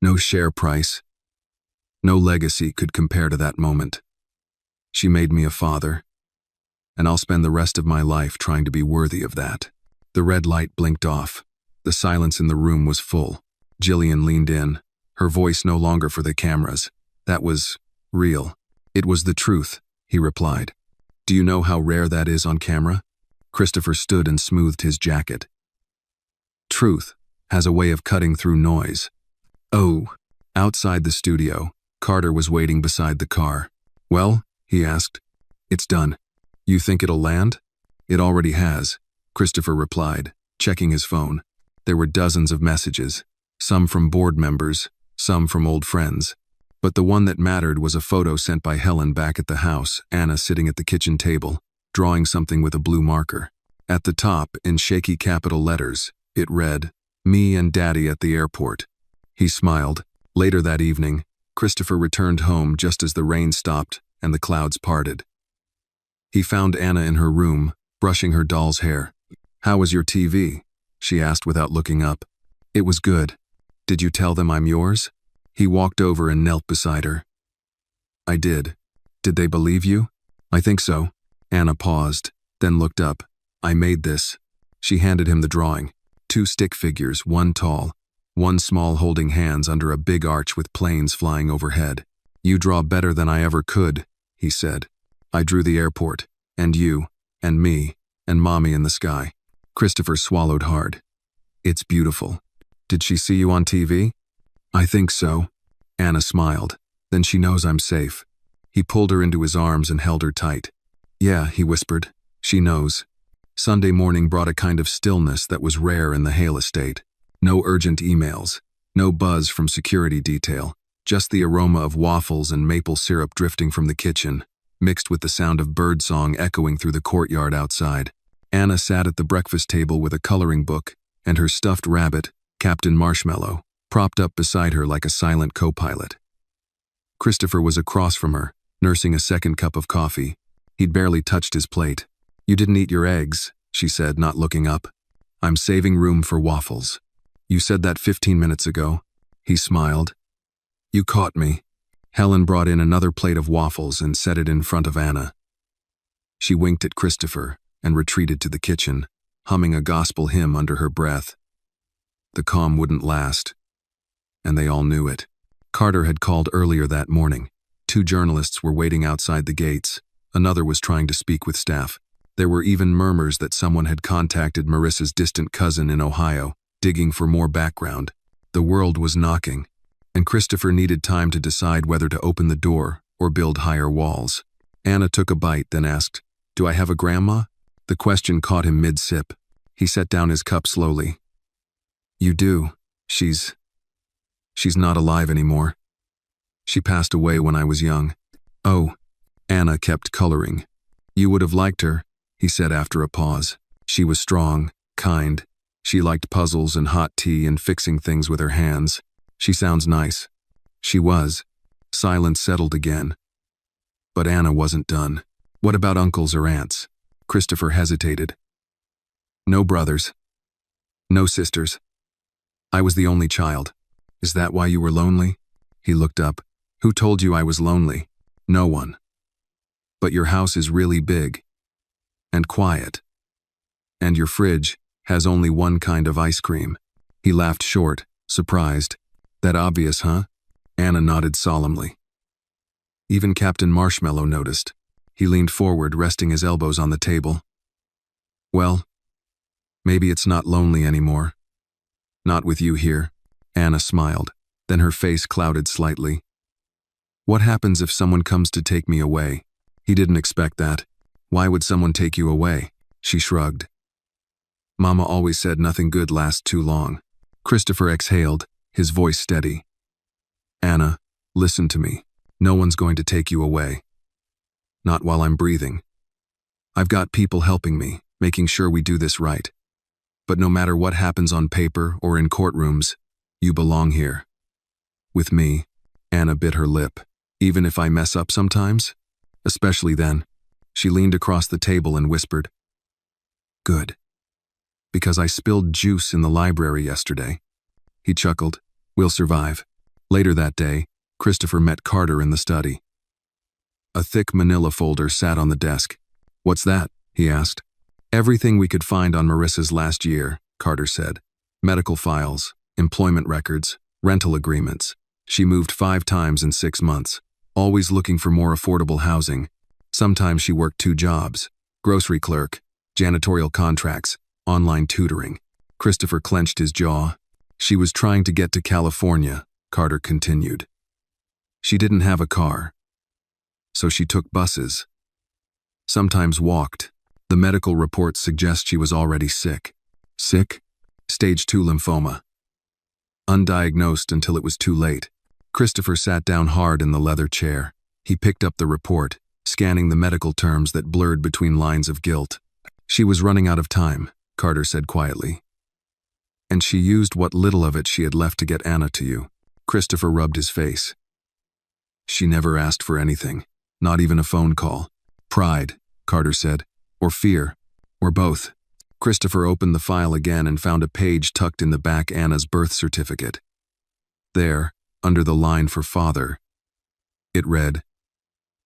no share price, no legacy could compare to that moment. She made me a father, and I'll spend the rest of my life trying to be worthy of that. The red light blinked off. The silence in the room was full. Jillian leaned in, her voice no longer for the cameras. That was real. It was the truth, he replied. Do you know how rare that is on camera? Christopher stood and smoothed his jacket. Truth has a way of cutting through noise. Oh. Outside the studio, Carter was waiting beside the car. Well, he asked. It's done. You think it'll land? It already has, Christopher replied, checking his phone. There were dozens of messages, some from board members, some from old friends. But the one that mattered was a photo sent by Helen back at the house, Anna sitting at the kitchen table, drawing something with a blue marker. At the top, in shaky capital letters, it read, "Me and Daddy at the airport." He smiled. Later that evening, Christopher returned home just as the rain stopped and the clouds parted. He found Anna in her room, brushing her doll's hair. How was your TV? She asked without looking up. It was good. Did you tell them I'm yours? He walked over and knelt beside her. I did. Did they believe you? I think so. Anna paused, then looked up. I made this. She handed him the drawing. 2 stick figures, one tall, one small, holding hands under a big arch with planes flying overhead. You draw better than I ever could, he said. I drew the airport, and you, and me, and Mommy in the sky. Christopher swallowed hard. It's beautiful. Did she see you on TV? I think so. Anna smiled. Then she knows I'm safe. He pulled her into his arms and held her tight. Yeah, he whispered. She knows. Sunday morning brought a kind of stillness that was rare in the Hale estate. No urgent emails, no buzz from security detail, just the aroma of waffles and maple syrup drifting from the kitchen, mixed with the sound of birdsong echoing through the courtyard outside. Anna sat at the breakfast table with a coloring book and her stuffed rabbit, Captain Marshmallow, propped up beside her like a silent co-pilot. Christopher was across from her, nursing a second cup of coffee. He'd barely touched his plate. You didn't eat your eggs, she said, not looking up. I'm saving room for waffles. You said that 15 minutes ago. He smiled. You caught me. Helen brought in another plate of waffles and set it in front of Anna. She winked at Christopher and retreated to the kitchen, humming a gospel hymn under her breath. The calm wouldn't last, and they all knew it. Carter had called earlier that morning. 2 journalists were waiting outside the gates. Another was trying to speak with staff. There were even murmurs that someone had contacted Marissa's distant cousin in Ohio, digging for more background. The world was knocking, and Christopher needed time to decide whether to open the door or build higher walls. Anna took a bite, then asked, Do I have a grandma? The question caught him mid-sip. He set down his cup slowly. You do. She's not alive anymore. She passed away when I was young. Oh, Anna kept coloring. You would have liked her, he said after a pause. She was strong, kind. She liked puzzles and hot tea and fixing things with her hands. She sounds nice. She was. Silence settled again. But Anna wasn't done. What about uncles or aunts? Christopher hesitated. No brothers. No sisters. I was the only child. Is that why you were lonely? He looked up. Who told you I was lonely? No one. But your house is really big. And quiet. And your fridge has only one kind of ice cream. He laughed short, surprised. That obvious, huh? Anna nodded solemnly. Even Captain Marshmallow noticed. He leaned forward, resting his elbows on the table. Well, Maybe it's not lonely anymore. Not with you here. Anna smiled, then her face clouded slightly. What happens if someone comes to take me away? He didn't expect that. Why would someone take you away? She shrugged. Mama always said nothing good lasts too long. Christopher exhaled, his voice steady. Anna, listen to me. No one's going to take you away. Not while I'm breathing. I've got people helping me, making sure we do this right. But no matter what happens on paper or in courtrooms, you belong here. With me. Anna bit her lip. Even if I mess up sometimes? Especially then. She leaned across the table and whispered. Good. Because I spilled juice in the library yesterday. He chuckled. We'll survive. Later that day, Christopher met Carter in the study. A thick manila folder sat on the desk. What's that? He asked. Everything we could find on Marissa's last year, Carter said. Medical files, employment records, rental agreements. She moved 5 times in 6 months, always looking for more affordable housing. Sometimes she worked 2 jobs, grocery clerk, janitorial contracts, online tutoring. Christopher clenched his jaw. She was trying to get to California, Carter continued. She didn't have a car, so she took buses. Sometimes walked. The medical reports suggest she was already sick. Sick? Stage 2 lymphoma. Undiagnosed until it was too late. Christopher sat down hard in the leather chair. He picked up the report, scanning the medical terms that blurred between lines of guilt. She was running out of time, Carter said quietly. And she used what little of it she had left to get Anna to you. Christopher rubbed his face. She never asked for anything, not even a phone call. Pride, Carter said, or fear, or both. Christopher opened the file again and found a page tucked in the back, Anna's birth certificate. There, under the line for father, it read,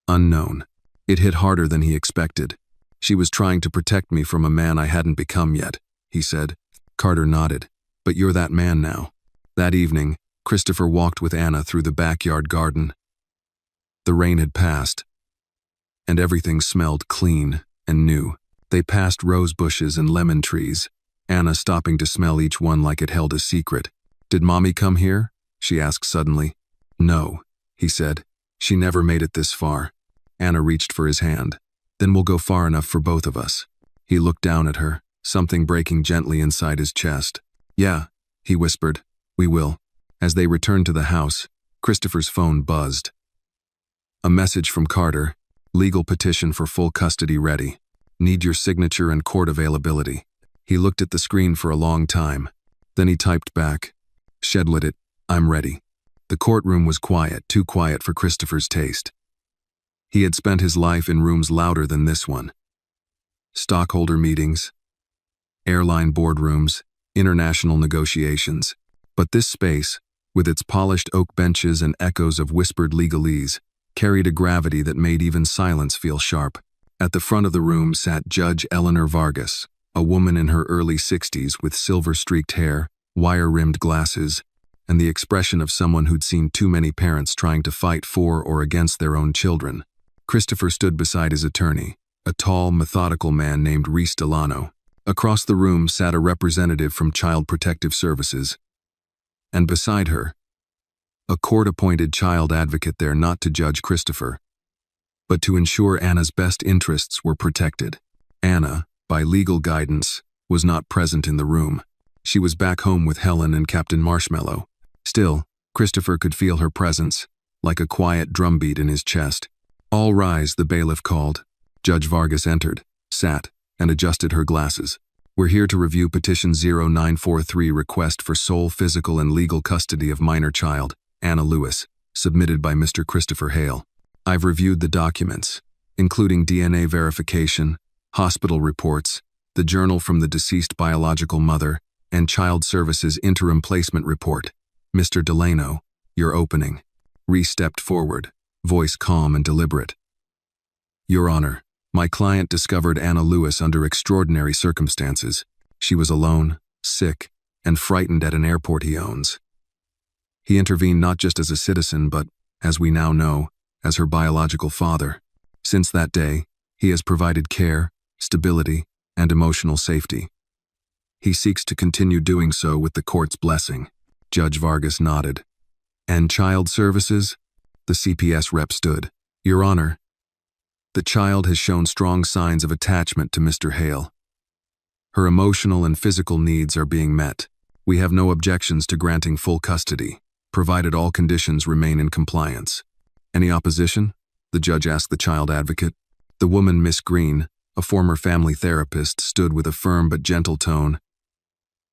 unknown. It hit harder than he expected. She was trying to protect me from a man I hadn't become yet, he said. Carter nodded. But you're that man now. That evening, Christopher walked with Anna through the backyard garden. The rain had passed, and everything smelled clean and new. They passed rose bushes and lemon trees, Anna stopping to smell each one like it held a secret. Did Mommy come here? She asked suddenly. No, he said. She never made it this far. Anna reached for his hand. Then we'll go far enough for both of us. He looked down at her, something breaking gently inside his chest. Yeah, he whispered. We will. As they returned to the house, Christopher's phone buzzed. A message from Carter. Legal petition for full custody ready. Need your signature and court availability. He looked at the screen for a long time. Then he typed back. Shedlit it. I'm ready. The courtroom was quiet, too quiet for Christopher's taste. He had spent his life in rooms louder than this one. Stockholder meetings, airline boardrooms, international negotiations. But this space, with its polished oak benches and echoes of whispered legalese, carried a gravity that made even silence feel sharp. At the front of the room sat Judge Eleanor Vargas, a woman in her early 60s with silver-streaked hair, wire-rimmed glasses, and the expression of someone who'd seen too many parents trying to fight for or against their own children. Christopher stood beside his attorney, a tall, methodical man named Reese Delano. Across the room sat a representative from Child Protective Services. And beside her, a court-appointed child advocate there not to judge Christopher, but to ensure Anna's best interests were protected. Anna, by legal guidance, was not present in the room. She was back home with Helen and Captain Marshmallow. Still, Christopher could feel her presence, like a quiet drumbeat in his chest. All rise, the bailiff called. Judge Vargas entered, sat, and adjusted her glasses. We're here to review Petition 0943 request for sole physical and legal custody of minor child, Anna Lewis, submitted by Mr. Christopher Hale. I've reviewed the documents, including DNA verification, hospital reports, the journal from the deceased biological mother, and Child Services Interim Placement Report. Mr. Delano, your opening. Reese stepped forward, voice calm and deliberate. Your Honor, my client discovered Anna Lewis under extraordinary circumstances. She was alone, sick, and frightened at an airport he owns. He intervened not just as a citizen, but, as we now know, as her biological father. Since that day, he has provided care, stability, and emotional safety. He seeks to continue doing so with the court's blessing. Judge Vargas nodded. And child services? The CPS rep stood. Your Honor, the child has shown strong signs of attachment to Mr. Hale. Her emotional and physical needs are being met. We have no objections to granting full custody, provided all conditions remain in compliance. Any opposition? The judge asked the child advocate. The woman, Miss Green, a former family therapist, stood with a firm but gentle tone.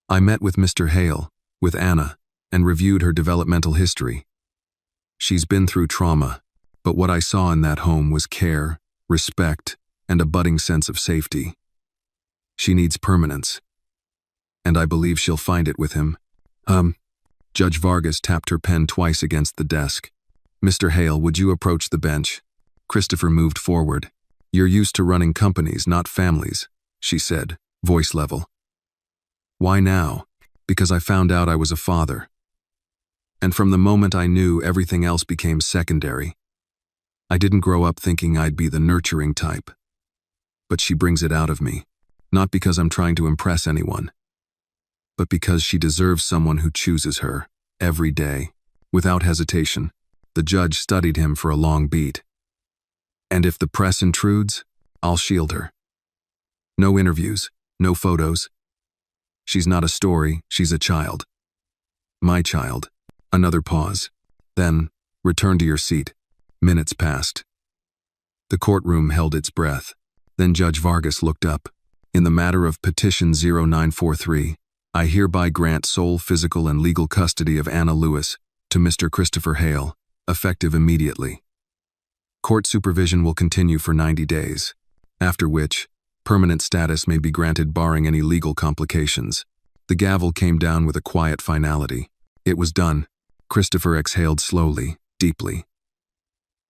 I met with Mr. Hale, with Anna, and reviewed her developmental history. She's been through trauma, but what I saw in that home was care, respect, and a budding sense of safety. She needs permanence, and I believe she'll find it with him. Judge Vargas tapped her pen twice against the desk. Mr. Hale, would you approach the bench? Christopher moved forward. You're used to running companies, not families, she said, voice level. Why now? Because I found out I was a father. And from the moment I knew, everything else became secondary. I didn't grow up thinking I'd be the nurturing type. But she brings it out of me, not because I'm trying to impress anyone, but because she deserves someone who chooses her, every day. Without hesitation, the judge studied him for a long beat. And if the press intrudes, I'll shield her. No interviews, no photos. She's not a story, she's a child. My child. Another pause. Then, return to your seat. Minutes passed. The courtroom held its breath. Then Judge Vargas looked up. In the matter of Petition 0943, I hereby grant sole physical and legal custody of Anna Lewis to Mr. Christopher Hale, effective immediately. Court supervision will continue for 90 days, after which, permanent status may be granted barring any legal complications. The gavel came down with a quiet finality. It was done. Christopher exhaled slowly, deeply.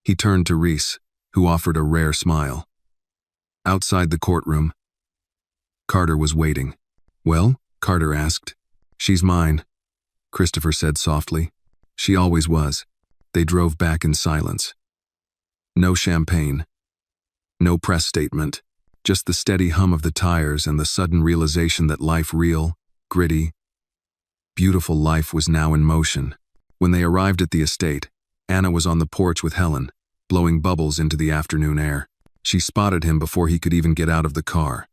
He turned to Reese, who offered a rare smile. Outside the courtroom, Carter was waiting. Well? Carter asked. She's mine, Christopher said softly. She always was. They drove back in silence. No champagne. No press statement. Just the steady hum of the tires and the sudden realization that life, real, gritty, beautiful life, was now in motion. When they arrived at the estate, Anna was on the porch with Helen, blowing bubbles into the afternoon air. She spotted him before he could even get out of the car.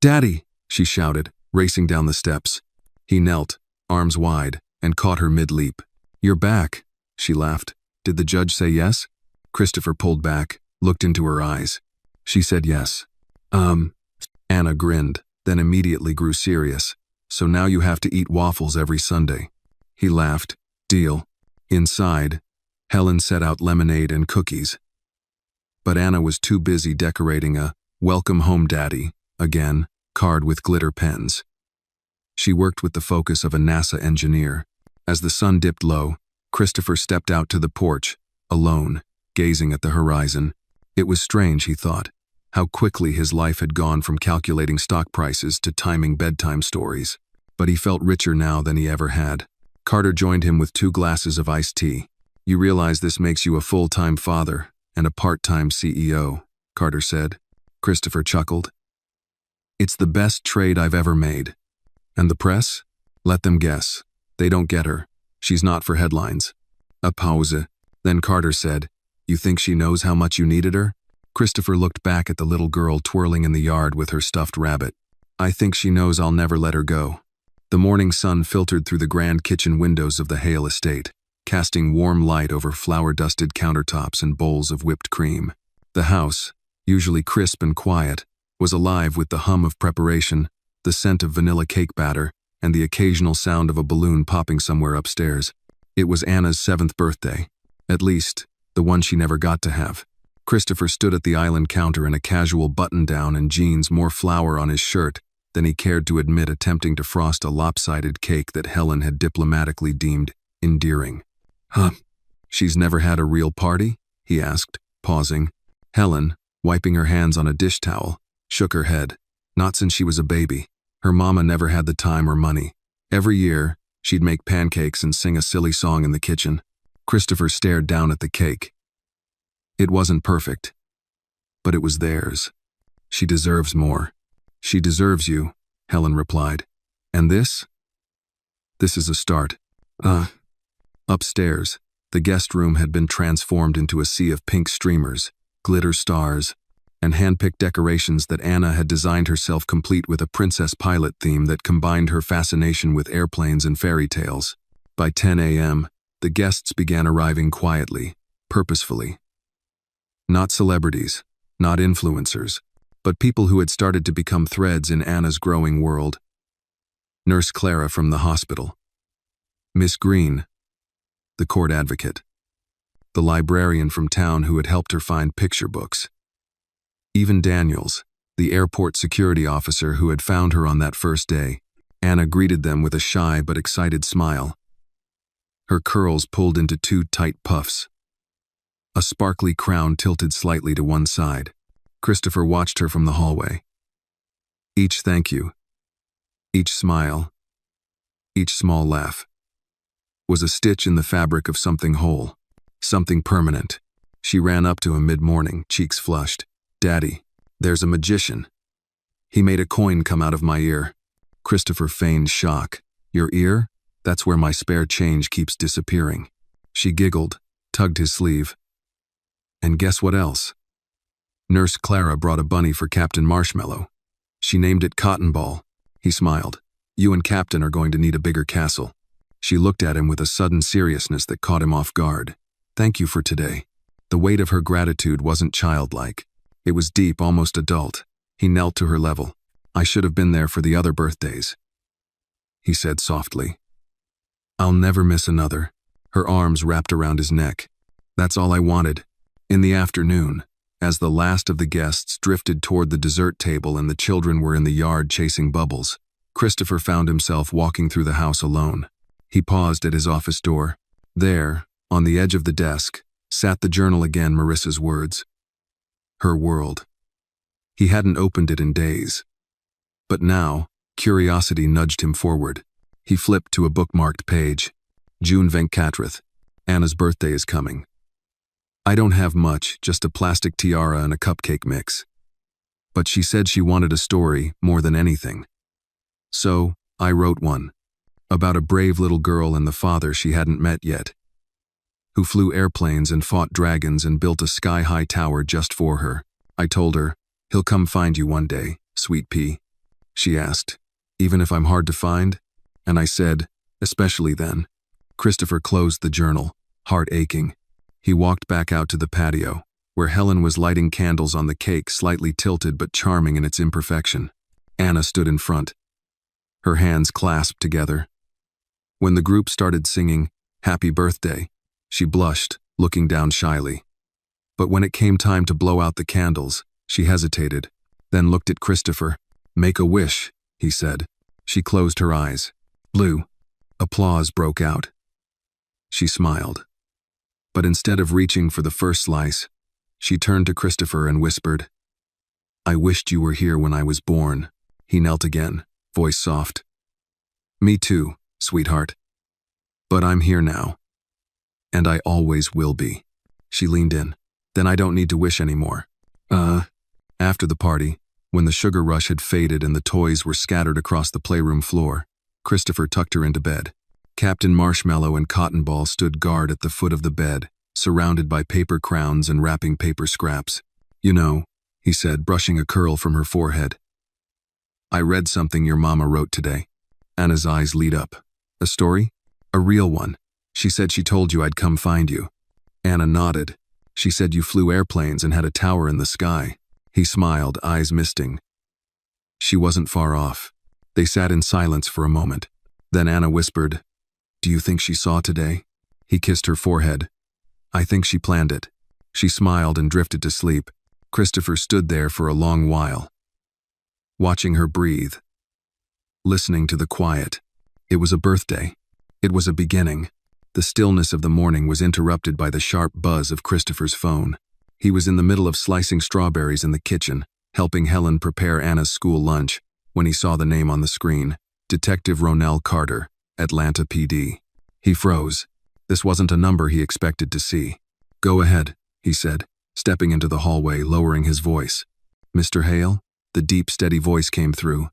Daddy, she shouted, racing down the steps. He knelt, arms wide, and caught her mid-leap. You're back, she laughed. Did the judge say yes? Christopher pulled back, looked into her eyes. She said yes. Anna grinned, then immediately grew serious. So now you have to eat waffles every Sunday. He laughed. Deal. Inside, Helen set out lemonade and cookies. But Anna was too busy decorating a "Welcome Home, Daddy" again card with glitter pens. She worked with the focus of a NASA engineer. As the sun dipped low, Christopher stepped out to the porch, alone, gazing at the horizon. It was strange, he thought, how quickly his life had gone from calculating stock prices to timing bedtime stories. But he felt richer now than he ever had. Carter joined him with 2 glasses of iced tea. You realize this makes you a full-time father and a part-time CEO, Carter said. Christopher chuckled. It's the best trade I've ever made. And the press? Let them guess. They don't get her. She's not for headlines. A pause. Then Carter said, You think she knows how much you needed her? Christopher looked back at the little girl twirling in the yard with her stuffed rabbit. I think she knows I'll never let her go. The morning sun filtered through the grand kitchen windows of the Hale estate, casting warm light over flour-dusted countertops and bowls of whipped cream. The house, usually crisp and quiet, was alive with the hum of preparation, the scent of vanilla cake batter, and the occasional sound of a balloon popping somewhere upstairs. It was Anna's 7th birthday. At least, the one she never got to have. Christopher stood at the island counter in a casual button-down and jeans, more flour on his shirt than he cared to admit, attempting to frost a lopsided cake that Helen had diplomatically deemed endearing. She's never had a real party? He asked, pausing. Helen, wiping her hands on a dish towel, shook her head. Not since she was a baby. Her mama never had the time or money. Every year, she'd make pancakes and sing a silly song in the kitchen. Christopher stared down at the cake. It wasn't perfect, but it was theirs. She deserves more. She deserves you, Helen replied. And this? This is a start. Upstairs, the guest room had been transformed into a sea of pink streamers, glitter stars, and hand-picked decorations that Anna had designed herself, complete with a Princess Pilot theme that combined her fascination with airplanes and fairy tales. By 10 a.m., the guests began arriving quietly, purposefully. Not celebrities, not influencers, but people who had started to become threads in Anna's growing world. Nurse Clara from the hospital. Miss Green, the court advocate. The librarian from town who had helped her find picture books. Even Daniels, the airport security officer who had found her on that first day. Anna greeted them with a shy but excited smile. Her curls pulled into two tight puffs. A sparkly crown tilted slightly to one side. Christopher watched her from the hallway. Each thank you, each smile, each small laugh was a stitch in the fabric of something whole, something permanent. She ran up to him mid-morning, cheeks flushed. "Daddy, there's a magician. He made a coin come out of my ear." Christopher feigned shock. "Your ear? That's where my spare change keeps disappearing." She giggled, tugged his sleeve. "And guess what else? Nurse Clara brought a bunny for Captain Marshmallow. She named it Cotton Ball." He smiled. "You and Captain are going to need a bigger castle." She looked at him with a sudden seriousness that caught him off guard. "Thank you for today." The weight of her gratitude wasn't childlike. It was deep, almost adult. He knelt to her level. "I should have been there for the other birthdays," he said softly. "I'll never miss another." Her arms wrapped around his neck. "That's all I wanted." In the afternoon, as the last of the guests drifted toward the dessert table and the children were in the yard chasing bubbles, Christopher found himself walking through the house alone. He paused at his office door. There, on the edge of the desk, sat the journal again, Marissa's words. Her world. He hadn't opened it in days. But now, curiosity nudged him forward. He flipped to a bookmarked page. June Venkatrath. Anna's birthday is coming. "I don't have much, just a plastic tiara and a cupcake mix." But she said she wanted a story more than anything. So, I wrote one. About a brave little girl and the father she hadn't met yet, who flew airplanes and fought dragons and built a sky-high tower just for her. I told her, "He'll come find you one day, sweet pea." She asked, "Even if I'm hard to find?" And I said, "Especially then." Christopher closed the journal, heart aching. He walked back out to the patio, where Helen was lighting candles on the cake, slightly tilted but charming in its imperfection. Anna stood in front, her hands clasped together. When the group started singing, "Happy Birthday," she blushed, looking down shyly. But when it came time to blow out the candles, she hesitated, then looked at Christopher. "Make a wish," he said. She closed her eyes. Blue. Applause broke out. She smiled. But instead of reaching for the first slice, she turned to Christopher and whispered, "I wished you were here when I was born." He knelt again, voice soft. "Me too, sweetheart. But I'm here now. And I always will be." She leaned in. "Then I don't need to wish anymore." After the party, when the sugar rush had faded and the toys were scattered across the playroom floor, Christopher tucked her into bed. Captain Marshmallow and Cotton Ball stood guard at the foot of the bed, surrounded by paper crowns and wrapping paper scraps. "You know," he said, brushing a curl from her forehead, "I read something your mama wrote today." Anna's eyes lit up. "A story? A real one? She said she told you I'd come find you." Anna nodded. "She said you flew airplanes and had a tower in the sky." He smiled, eyes misting. She wasn't far off. They sat in silence for a moment. Then Anna whispered, "Do you think she saw today?" He kissed her forehead. "I think she planned it." She smiled and drifted to sleep. Christopher stood there for a long while, watching her breathe, listening to the quiet. It was a birthday. It was a beginning. The stillness of the morning was interrupted by the sharp buzz of Christopher's phone. He was in the middle of slicing strawberries in the kitchen, helping Helen prepare Anna's school lunch, when he saw the name on the screen, Detective Ronell Carter, Atlanta PD. He froze. This wasn't a number he expected to see. "Go ahead," he said, stepping into the hallway, lowering his voice. "Mr. Hale?" The deep, steady voice came through.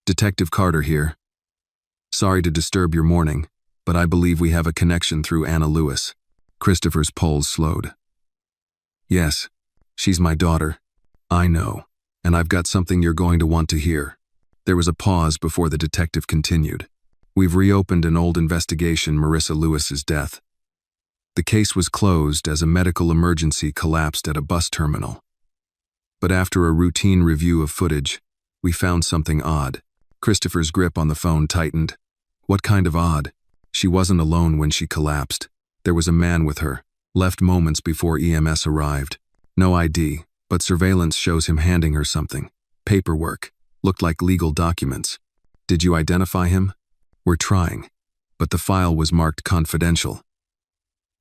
Detective Carter here. Sorry to disturb your morning, but I believe we have a connection through Anna Lewis. Christopher's pulse slowed. Yes, she's my daughter. I know, and I've got something you're going to want to hear. There was a pause before the detective continued. We've reopened an old investigation, Marissa Lewis's death. The case was closed as a medical emergency collapsed at a bus terminal. But after a routine review of footage, we found something odd. Christopher's grip on the phone tightened. What kind of odd? She wasn't alone when she collapsed. There was a man with her, left moments before EMS arrived. No ID, but surveillance shows him handing her something. Paperwork. Looked like legal documents. Did you identify him? We're trying. But the file was marked confidential.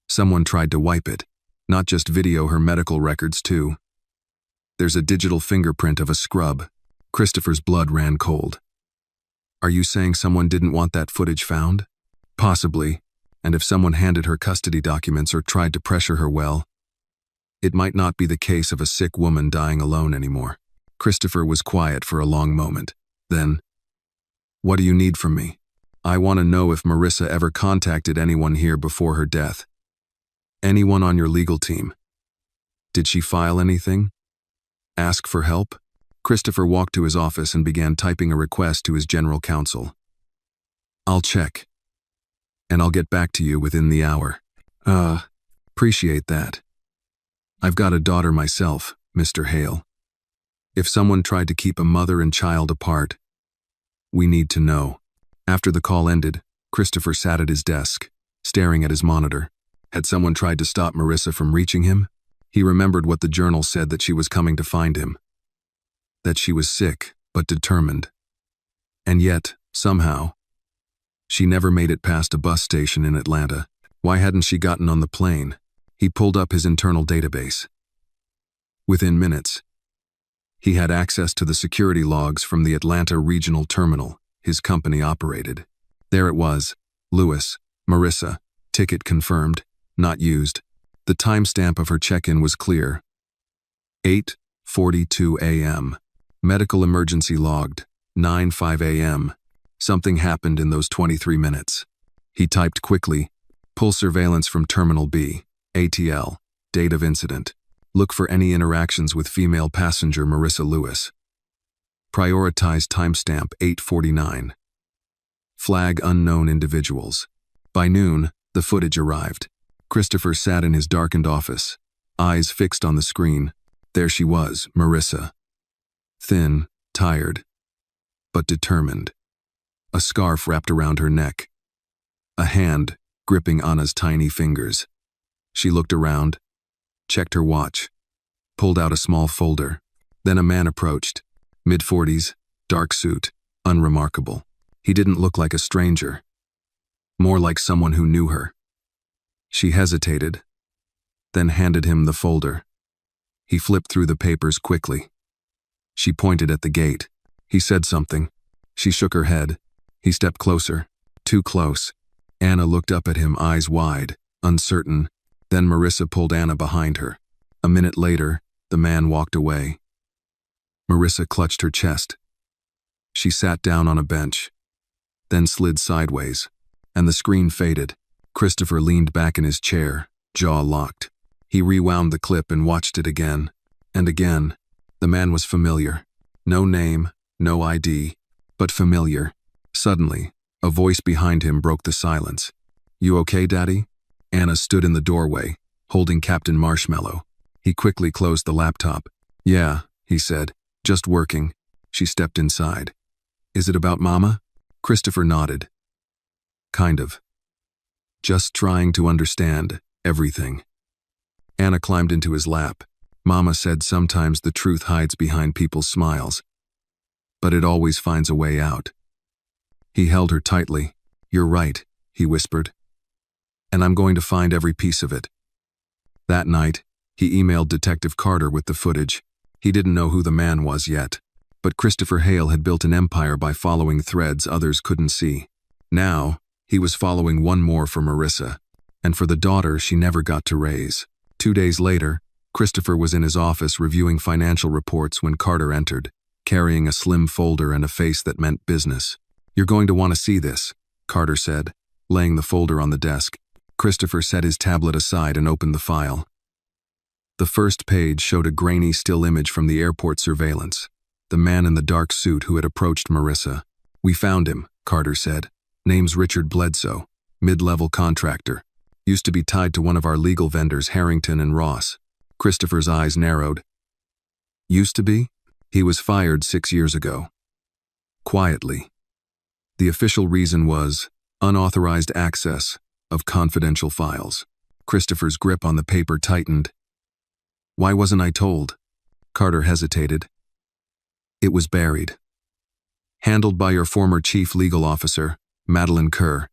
Someone tried to wipe it. Not just video her medical records too. There's a digital fingerprint of a scrub. Christopher's blood ran cold. Are you saying someone didn't want that footage found? Possibly. And if someone handed her custody documents or tried to pressure her, well, it might not be the case of a sick woman dying alone anymore. Christopher was quiet for a long moment. Then, what do you need from me? I want to know if Marissa ever contacted anyone here before her death. Anyone on your legal team? Did she file anything? Ask for help? Christopher walked to his office and began typing a request to his general counsel. I'll check. And I'll get back to you within the hour. Appreciate that. I've got a daughter myself, Mr. Hale. If someone tried to keep a mother and child apart, we need to know. After the call ended, Christopher sat at his desk, staring at his monitor. Had someone tried to stop Marissa from reaching him? He remembered what the journal said, that she was coming to find him. That she was sick, but determined. And yet, somehow, she never made it past a bus station in Atlanta. Why hadn't she gotten on the plane? He pulled up his internal database. Within minutes, he had access to the security logs from the Atlanta regional terminal his company operated. There it was, Lewis, Marissa, ticket confirmed, not used. The timestamp of her check-in was clear. 8:42 a.m. Medical emergency logged, 9:05 a.m. Something happened in those 23 minutes. He typed quickly, pull surveillance from Terminal B, ATL, date of incident. Look for any interactions with female passenger Marissa Lewis. Prioritize timestamp 8:49. Flag unknown individuals. By noon, the footage arrived. Christopher sat in his darkened office, eyes fixed on the screen. There she was, Marissa. Thin, tired, but determined. A scarf wrapped around her neck. A hand gripping Anna's tiny fingers. She looked around, checked her watch, pulled out a small folder. Then a man approached, mid-40s, dark suit, unremarkable. He didn't look like a stranger, more like someone who knew her. She hesitated, then handed him the folder. He flipped through the papers quickly. She pointed at the gate. He said something. She shook her head. He stepped closer, too close. Anna looked up at him, eyes wide, uncertain. Then Marissa pulled Anna behind her. A minute later, the man walked away. Marissa clutched her chest. She sat down on a bench, then slid sideways, and the screen faded. Christopher leaned back in his chair, jaw locked. He rewound the clip and watched it again. And again. The man was familiar. No name, no ID, but familiar. Suddenly, a voice behind him broke the silence. You okay, Daddy? Anna stood in the doorway, holding Captain Marshmallow. He quickly closed the laptop. Yeah, he said, just working. She stepped inside. Is it about Mama? Christopher nodded. Kind of. Just trying to understand everything. Anna climbed into his lap. Mama said sometimes the truth hides behind people's smiles, but it always finds a way out. He held her tightly. You're right, he whispered. And I'm going to find every piece of it. That night, he emailed Detective Carter with the footage. He didn't know who the man was yet, but Christopher Hale had built an empire by following threads others couldn't see. Now, he was following one more for Marissa, and for the daughter she never got to raise. 2 days later, Christopher was in his office reviewing financial reports when Carter entered. carrying a slim folder and a face that meant business. "You're going to want to see this," Carter said, laying the folder on the desk. Christopher set his tablet aside and opened the file. The first page showed a grainy still image from the airport surveillance. The man in the dark suit who had approached Marissa. "We found him," Carter said. "Name's Richard Bledsoe, mid-level contractor. Used to be tied to one of our legal vendors, Harrington and Ross." Christopher's eyes narrowed. "Used to be? He was fired 6 years ago." Quietly. The official reason was unauthorized access of confidential files. Christopher's grip on the paper tightened. "Why wasn't I told?" Carter hesitated. "It was buried. Handled by your former chief legal officer, Madeline Kerr.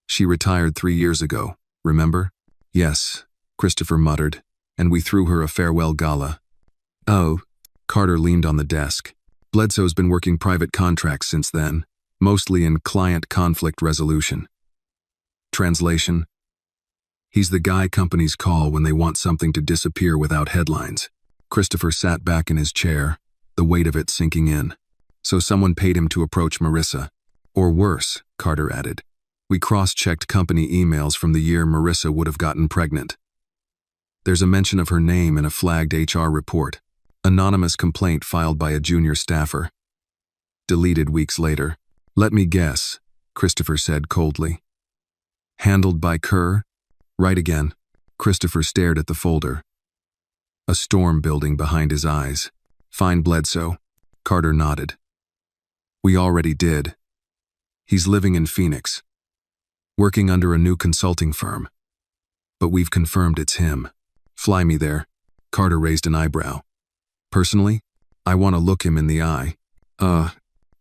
She retired 3 years ago, remember?" "Yes," Christopher muttered, "and we threw her a farewell gala." "Oh," Carter leaned on the desk. "Bledsoe's been working private contracts since then, mostly in client conflict resolution." Translation: he's the guy companies call when they want something to disappear without headlines. Christopher sat back in his chair, the weight of it sinking in. "So someone paid him to approach Marissa. Or worse," Carter added. "We cross-checked company emails from the year Marissa would have gotten pregnant. There's a mention of her name in a flagged HR report. Anonymous complaint filed by a junior staffer. Deleted weeks later. Let me guess," Christopher said coldly. "Handled by Kerr?" "Right again." Christopher stared at the folder. A storm building behind his eyes. "Find Bledsoe." Carter nodded. "We already did. He's living in Phoenix, working under a new consulting firm. But we've confirmed it's him." "Fly me there." Carter raised an eyebrow. "Personally, I want to look him in the eye."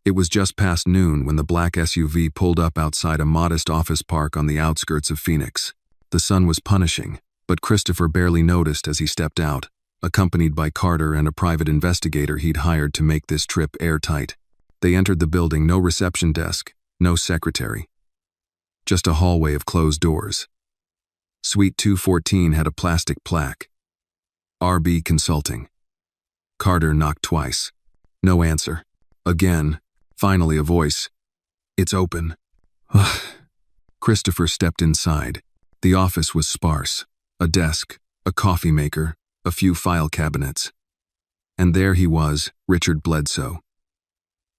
It was just past noon when the black SUV pulled up outside a modest office park on the outskirts of Phoenix. The sun was punishing, but Christopher barely noticed as he stepped out, accompanied by Carter and a private investigator he'd hired to make this trip airtight. They entered the building, no reception desk, no secretary. Just a hallway of closed doors. Suite 214 had a plastic plaque. RB Consulting. Carter knocked twice. No answer. Again, finally a voice. "It's open." Christopher stepped inside. The office was sparse. A desk, a coffee maker, a few file cabinets. And there he was, Richard Bledsoe.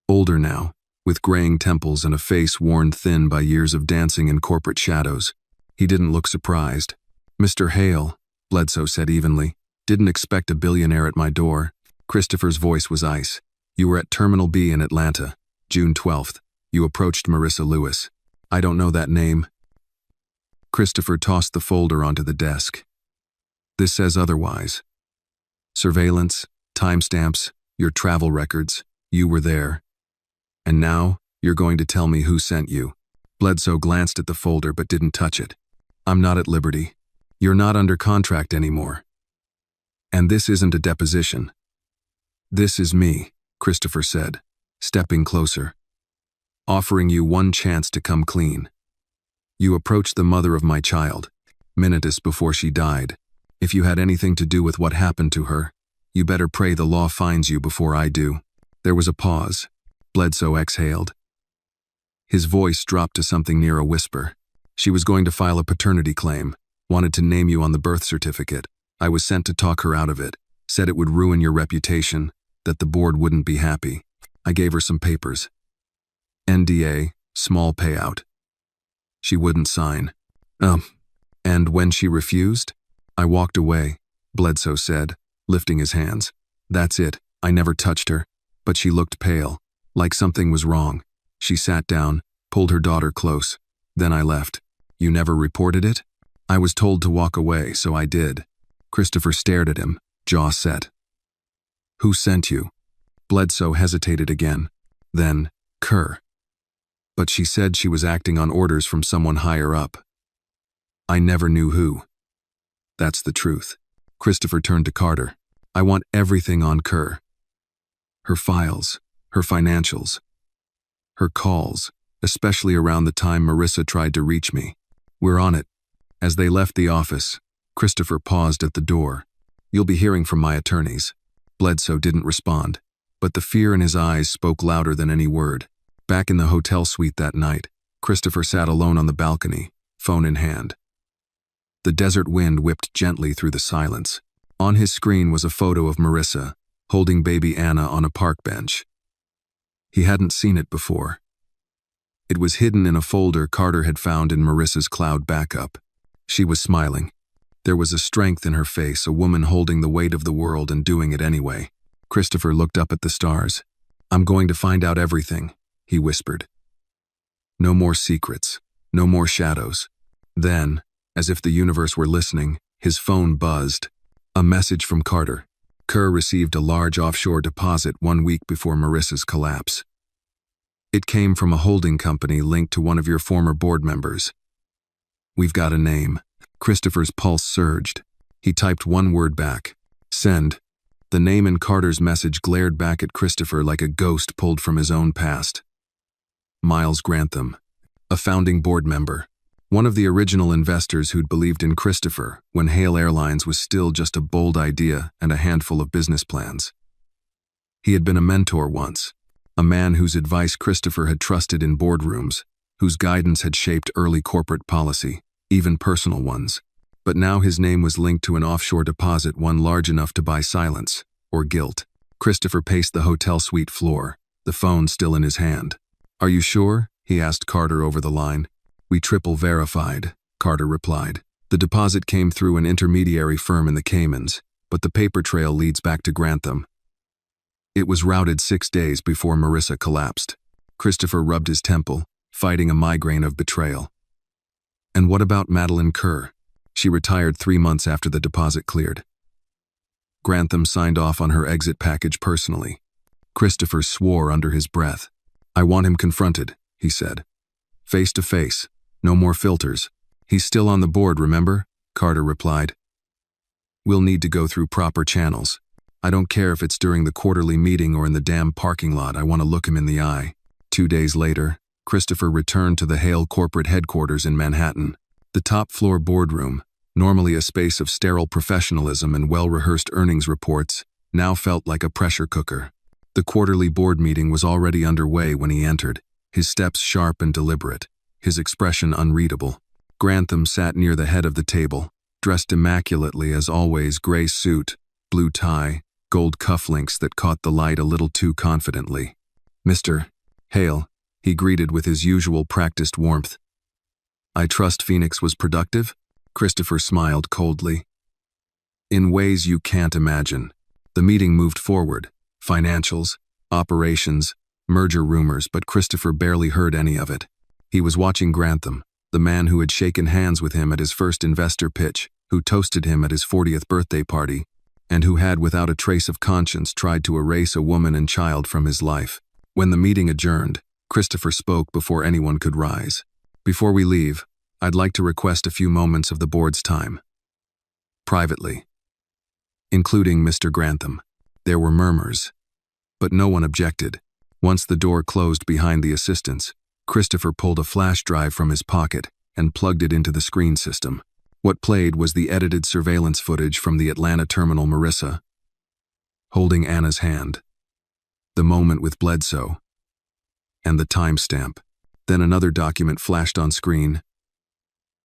Older now, with graying temples and a face worn thin by years of dancing in corporate shadows. He didn't look surprised. "Mr. Hale," Bledsoe said evenly, "didn't expect a billionaire at my door." Christopher's voice was ice. "You were at Terminal B in Atlanta, June 12th. You approached Marissa Lewis. I don't know that name." Christopher tossed the folder onto the desk. "This says otherwise. Surveillance, timestamps, your travel records. You were there. And now, you're going to tell me who sent you." Bledsoe glanced at the folder but didn't touch it. "I'm not at liberty. You're not under contract anymore. And this isn't a deposition." "This is me," Christopher said, stepping closer. "Offering you one chance to come clean. You approached the mother of my child, minutes before she died. If you had anything to do with what happened to her, you better pray the law finds you before I do." There was a pause. Bledsoe exhaled. His voice dropped to something near a whisper. "She was going to file a paternity claim, wanted to name you on the birth certificate. I was sent to talk her out of it, said it would ruin your reputation, that the board wouldn't be happy. I gave her some papers. NDA, small payout. She wouldn't sign. And when she refused, I walked away," Bledsoe said, lifting his hands. "That's it, I never touched her, but she looked pale, like something was wrong. She sat down, pulled her daughter close. Then I left." "You never reported it?" "I was told to walk away, so I did." Christopher stared at him, jaw set. "Who sent you?" Bledsoe hesitated again. Then, "Kerr. But she said she was acting on orders from someone higher up. I never knew who." "That's the truth." Christopher turned to Carter. "I want everything on Kerr. Her files, her financials, her calls, especially around the time Marissa tried to reach me. We're on it." As they left the office, Christopher paused at the door. "You'll be hearing from my attorneys." Bledsoe didn't respond. but the fear in his eyes spoke louder than any word. Back in the hotel suite that night, Christopher sat alone on the balcony, phone in hand. The desert wind whipped gently through the silence. On his screen was a photo of Marissa, holding baby Anna on a park bench. He hadn't seen it before. It was hidden in a folder Carter had found in Marissa's cloud backup. She was smiling. There was a strength in her face, a woman holding the weight of the world and doing it anyway. Christopher looked up at the stars. "I'm going to find out everything," he whispered. No more secrets, no more shadows. Then, as if the universe were listening, his phone buzzed. A message from Carter. Kerr received a large offshore deposit 1 week before Marissa's collapse. It came from a holding company linked to one of your former board members. "We've got a name." Christopher's pulse surged. He typed one word back. "Send." The name in Carter's message glared back at Christopher like a ghost pulled from his own past. Miles Grantham, a founding board member. One of the original investors who'd believed in Christopher when Hale Airlines was still just a bold idea and a handful of business plans. He had been a mentor once, a man whose advice Christopher had trusted in boardrooms, whose guidance had shaped early corporate policy, even personal ones. But now his name was linked to an offshore deposit, one large enough to buy silence, or guilt. Christopher paced the hotel suite floor, the phone still in his hand. "Are you sure?" he asked Carter over the line. "We triple verified," Carter replied. "The deposit came through an intermediary firm in the Caymans, but the paper trail leads back to Grantham. It was routed 6 days before Marissa collapsed." Christopher rubbed his temple, fighting a migraine of betrayal. "And what about Madeline Kerr? She retired 3 months after the deposit cleared. Grantham signed off on her exit package personally." Christopher swore under his breath. "I want him confronted," he said. "Face to face. No more filters. He's still on the board, remember?" Carter replied. "We'll need to go through proper channels. I don't care if it's during the quarterly meeting or in the damn parking lot. I want to look him in the eye." 2 days later, Christopher returned to the Hale corporate headquarters in Manhattan. The top-floor boardroom, normally a space of sterile professionalism and well-rehearsed earnings reports, now felt like a pressure cooker. The quarterly board meeting was already underway when he entered, his steps sharp and deliberate, his expression unreadable. Grantham sat near the head of the table, dressed immaculately as always, gray suit, blue tie, gold cufflinks that caught the light a little too confidently. "Mr. Hale," he greeted with his usual practiced warmth. "I trust Phoenix was productive?" Christopher smiled coldly. "In ways you can't imagine." The meeting moved forward. Financials, operations, merger rumors, but Christopher barely heard any of it. He was watching Grantham, the man who had shaken hands with him at his first investor pitch, who toasted him at his 40th birthday party, and who had, without a trace of conscience, tried to erase a woman and child from his life. When the meeting adjourned, Christopher spoke before anyone could rise. "Before we leave, I'd like to request a few moments of the board's time. Privately." Including Mr. Grantham. There were murmurs, but no one objected. Once the door closed behind the assistants, Christopher pulled a flash drive from his pocket and plugged it into the screen system. What played was the edited surveillance footage from the Atlanta terminal. Marissa, holding Anna's hand. The moment with Bledsoe. And the timestamp. Then another document flashed on screen.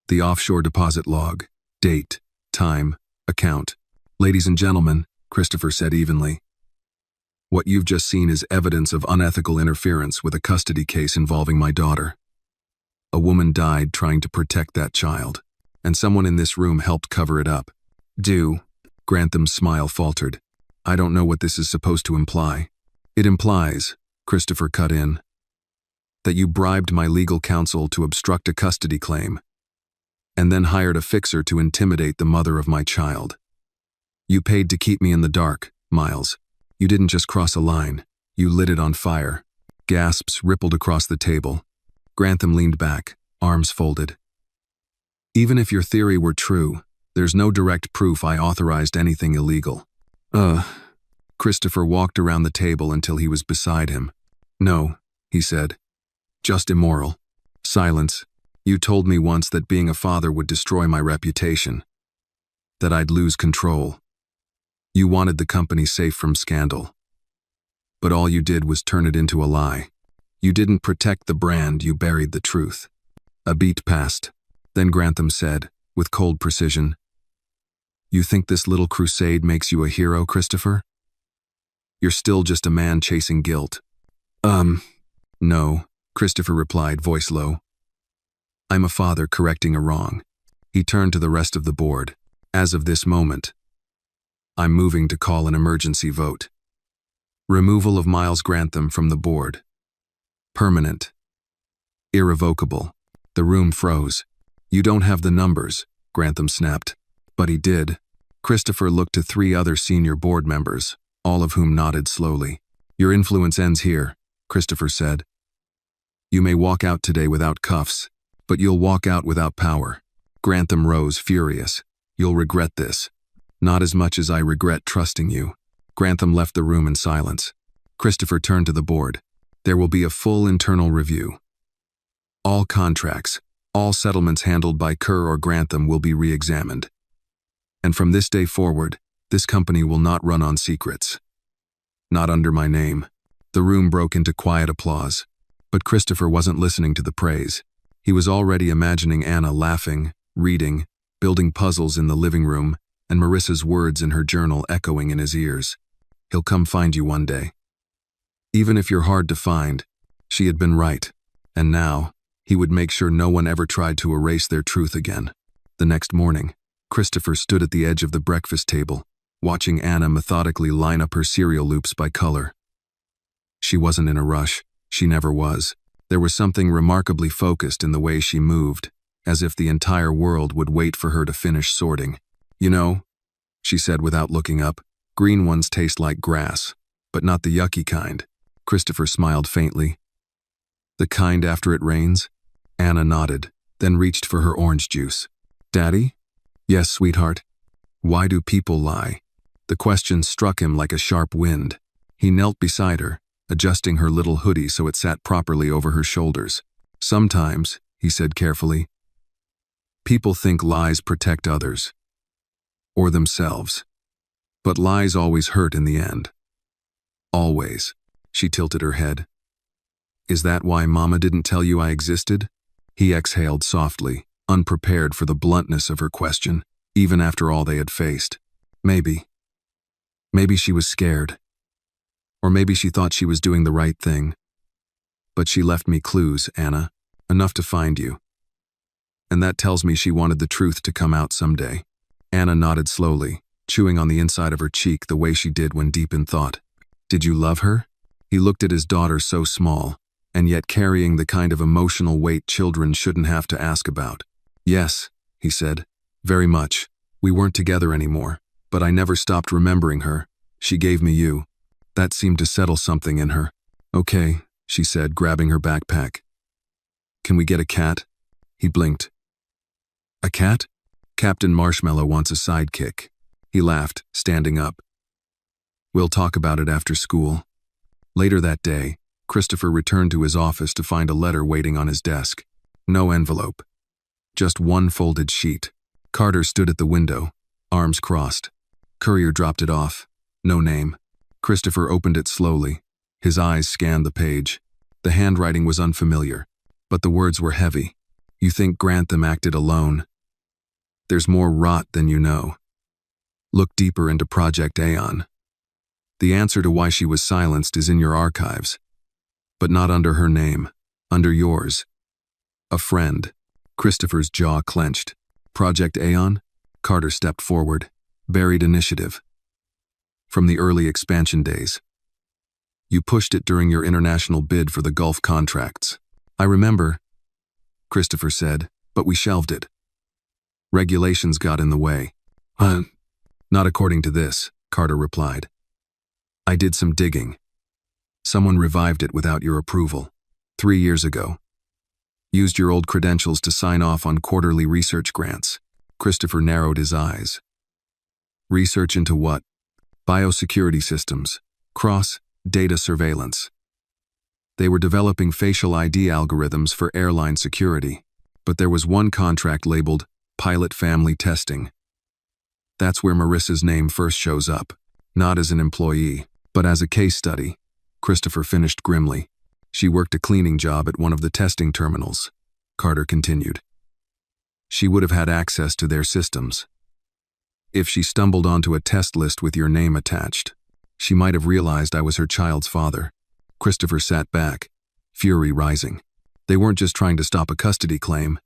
The offshore deposit log. Date, time, account. "Ladies and gentlemen," Christopher said evenly, "what you've just seen is evidence of unethical interference with a custody case involving my daughter. A woman died trying to protect that child, and someone in this room helped cover it up." Grantham's smile faltered. "I don't know what this is supposed to imply." "It implies," Christopher cut in, "that you bribed my legal counsel to obstruct a custody claim, and then hired a fixer to intimidate the mother of my child. You paid to keep me in the dark, Miles. You didn't just cross a line, you lit it on fire." Gasps rippled across the table. Grantham leaned back, arms folded. "Even if your theory were true, there's no direct proof I authorized anything illegal." Christopher walked around the table until he was beside him. "No," he said. "Just immoral." Silence. "You told me once that being a father would destroy my reputation, that I'd lose control. You wanted the company safe from scandal. but all you did was turn it into a lie. You didn't protect the brand, you buried the truth. A beat passed. Then Grantham said, with cold precision, "You think this little crusade makes you a hero, Christopher? You're still just a man chasing guilt." No, Christopher replied, voice low. "I'm a father correcting a wrong." He turned to the rest of the board. "As of this moment, I'm moving to call an emergency vote. Removal of Miles Grantham from the board. Permanent. Irrevocable." The room froze. "You don't have the numbers," Grantham snapped. But he did. Christopher looked to 3 other senior board members, all of whom nodded slowly. "Your influence ends here," Christopher said. "You may walk out today without cuffs, but you'll walk out without power." Grantham rose, furious. "You'll regret this. Not as much as I regret trusting you." Grantham left the room in silence. Christopher turned to the board. "There will be a full internal review. All contracts, all settlements handled by Kerr or Grantham will be re-examined. And from this day forward, this company will not run on secrets. Not under my name." The room broke into quiet applause. But Christopher wasn't listening to the praise. He was already imagining Anna laughing, reading, building puzzles in the living room, and Marissa's words in her journal echoing in his ears. "He'll come find you one day. Even if you're hard to find." She had been right. And now, he would make sure no one ever tried to erase their truth again. The next morning, Christopher stood at the edge of the breakfast table, watching Anna methodically line up her cereal loops by color. She wasn't in a rush. She never was. There was something remarkably focused in the way she moved, as if the entire world would wait for her to finish sorting. "You know," she said without looking up, "green ones taste like grass, but not the yucky kind." Christopher smiled faintly. "The kind after it rains?" Anna nodded, then reached for her orange juice. "Daddy?" "Yes, sweetheart." "Why do people lie?" The question struck him like a sharp wind. He knelt beside her, adjusting her little hoodie so it sat properly over her shoulders. "Sometimes," he said carefully, "people think lies protect others. Or themselves. But lies always hurt in the end. Always." She tilted her head. "Is that why Mama didn't tell you I existed?" He exhaled softly, unprepared for the bluntness of her question, even after all they had faced. Maybe. Maybe she was scared. Or maybe she thought she was doing the right thing. "But she left me clues, Anna, enough to find you. And that tells me she wanted the truth to come out someday." Anna nodded slowly, chewing on the inside of her cheek the way she did when deep in thought. "Did you love her?" He looked at his daughter, so small, and yet carrying the kind of emotional weight children shouldn't have to ask about. "Yes," he said, "very much. We weren't together anymore, but I never stopped remembering her. She gave me you." That seemed to settle something in her. "Okay," she said, grabbing her backpack. "Can we get a cat?" He blinked. "A cat? Captain Marshmallow wants a sidekick." He laughed, standing up. "We'll talk about it after school." Later that day, Christopher returned to his office to find a letter waiting on his desk. No envelope. Just one folded sheet. Carter stood at the window, arms crossed. Courier dropped it off. No name. Christopher opened it slowly. His eyes scanned the page. The handwriting was unfamiliar, but the words were heavy. "You think Grantham acted alone? There's more rot than you know. Look deeper into Project Aeon. The answer to why she was silenced is in your archives. But not under her name, under yours. A friend." Christopher's jaw clenched. "Project Aeon?" Carter stepped forward. "Buried initiative. From the early expansion days. You pushed it during your international bid for the Gulf contracts." "I remember," Christopher said, "but we shelved it. Regulations got in the way." Not according to this," Carter replied. "I did some digging. Someone revived it without your approval. 3 years ago. Used your old credentials to sign off on quarterly research grants." Christopher narrowed his eyes. "Research into what?" "Biosecurity systems. Cross-data surveillance. They were developing facial ID algorithms for airline security, but there was one contract labeled Pilot Family Testing. That's where Marissa's name first shows up, not as an employee, but as a case study. Christopher finished grimly. She worked a cleaning job at one of the testing terminals. Carter continued. She would have had access to their systems. If she stumbled onto a test list with your name attached, she might have realized I was her child's father. Christopher sat back, fury rising. They weren't just trying to stop a custody claim.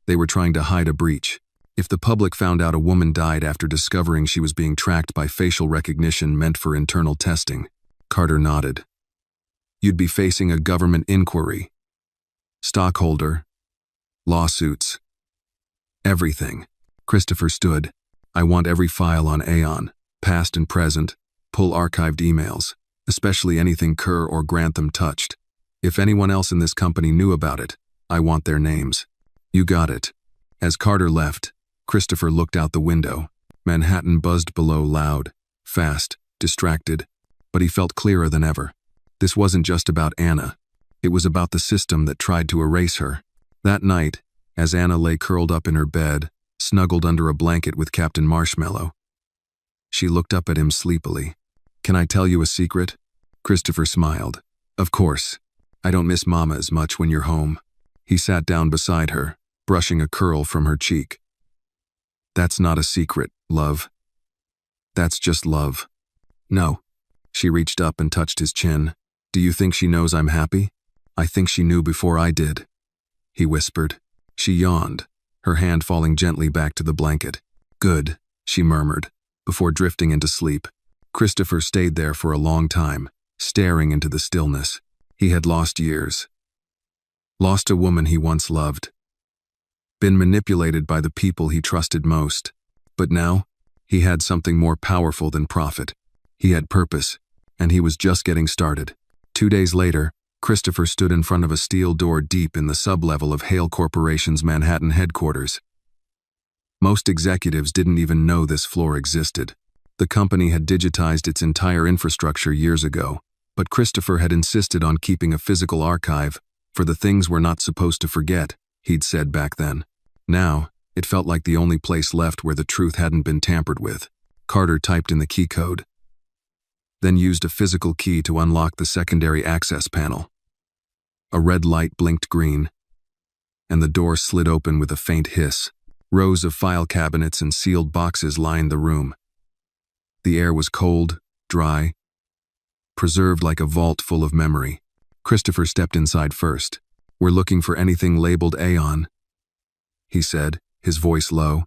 They were trying to hide a breach. If the public found out a woman died after discovering she was being tracked by facial recognition meant for internal testing, Carter nodded. You'd be facing a government inquiry. Stockholder. Lawsuits. Everything. Christopher stood. I want every file on Aeon, past and present, pull archived emails, especially anything Kerr or Grantham touched. If anyone else in this company knew about it, I want their names. You got it. As Carter left, Christopher looked out the window. Manhattan buzzed below, loud, fast, distracted, but he felt clearer than ever. This wasn't just about Anna. It was about the system that tried to erase her. That night, as Anna lay curled up in her bed, snuggled under a blanket with Captain Marshmallow, she looked up at him sleepily. Can I tell you a secret? Christopher smiled. Of course. I don't miss Mama as much when you're home. He sat down beside her, brushing a curl from her cheek. That's not a secret, love. That's just love. No. She reached up and touched his chin. Do you think she knows I'm happy? I think she knew before I did. He whispered. She yawned, her hand falling gently back to the blanket. Good, she murmured, before drifting into sleep. Christopher stayed there for a long time, staring into the stillness. He had lost years. Lost a woman he once loved. Been manipulated by the people he trusted most. But now, he had something more powerful than profit. He had purpose, and he was just getting started. 2 days later, Christopher stood in front of a steel door deep in the sublevel of Hale Corporation's Manhattan headquarters. Most executives didn't even know this floor existed. The company had digitized its entire infrastructure years ago, but Christopher had insisted on keeping a physical archive for the things we're not supposed to forget, he'd said back then. Now, it felt like the only place left where the truth hadn't been tampered with. Carter typed in the key code, then used a physical key to unlock the secondary access panel. A red light blinked green, and the door slid open with a faint hiss. Rows of file cabinets and sealed boxes lined the room. The air was cold, dry, preserved like a vault full of memory. Christopher stepped inside first. We're looking for anything labeled Aeon, he said, his voice low.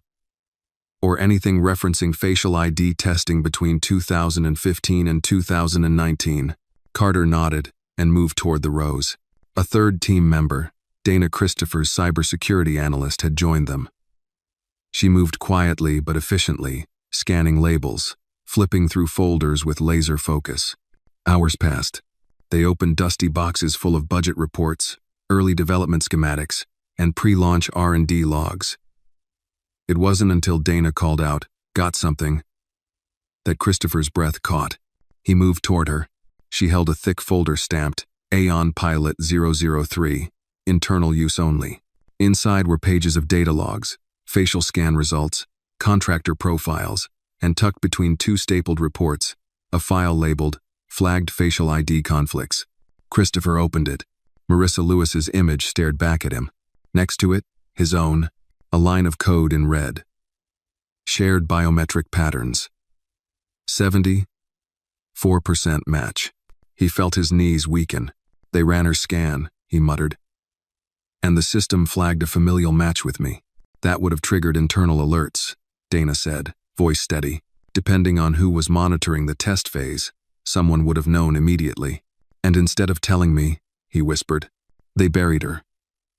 Or anything referencing facial ID testing between 2015 and 2019. Carter nodded and moved toward the rows. A third team member, Dana Christopher's cybersecurity analyst, had joined them. She moved quietly but efficiently, scanning labels, flipping through folders with laser focus. Hours passed. They opened dusty boxes full of budget reports, early development schematics, and pre-launch R&D logs. It wasn't until Dana called out, "Got something?" that Christopher's breath caught. He moved toward her. She held a thick folder stamped, Aeon Pilot 003, internal use only. Inside were pages of data logs, facial scan results, contractor profiles, and tucked between two stapled reports, a file labeled, Flagged Facial ID Conflicts. Christopher opened it. Marissa Lewis's image stared back at him. Next to it, his own, a line of code in red. Shared biometric patterns. 74% match. He felt his knees weaken. They ran her scan, he muttered. And the system flagged a familial match with me. That would have triggered internal alerts, Dana said, voice steady. Depending on who was monitoring the test phase, someone would have known immediately. And instead of telling me, he whispered, they buried her.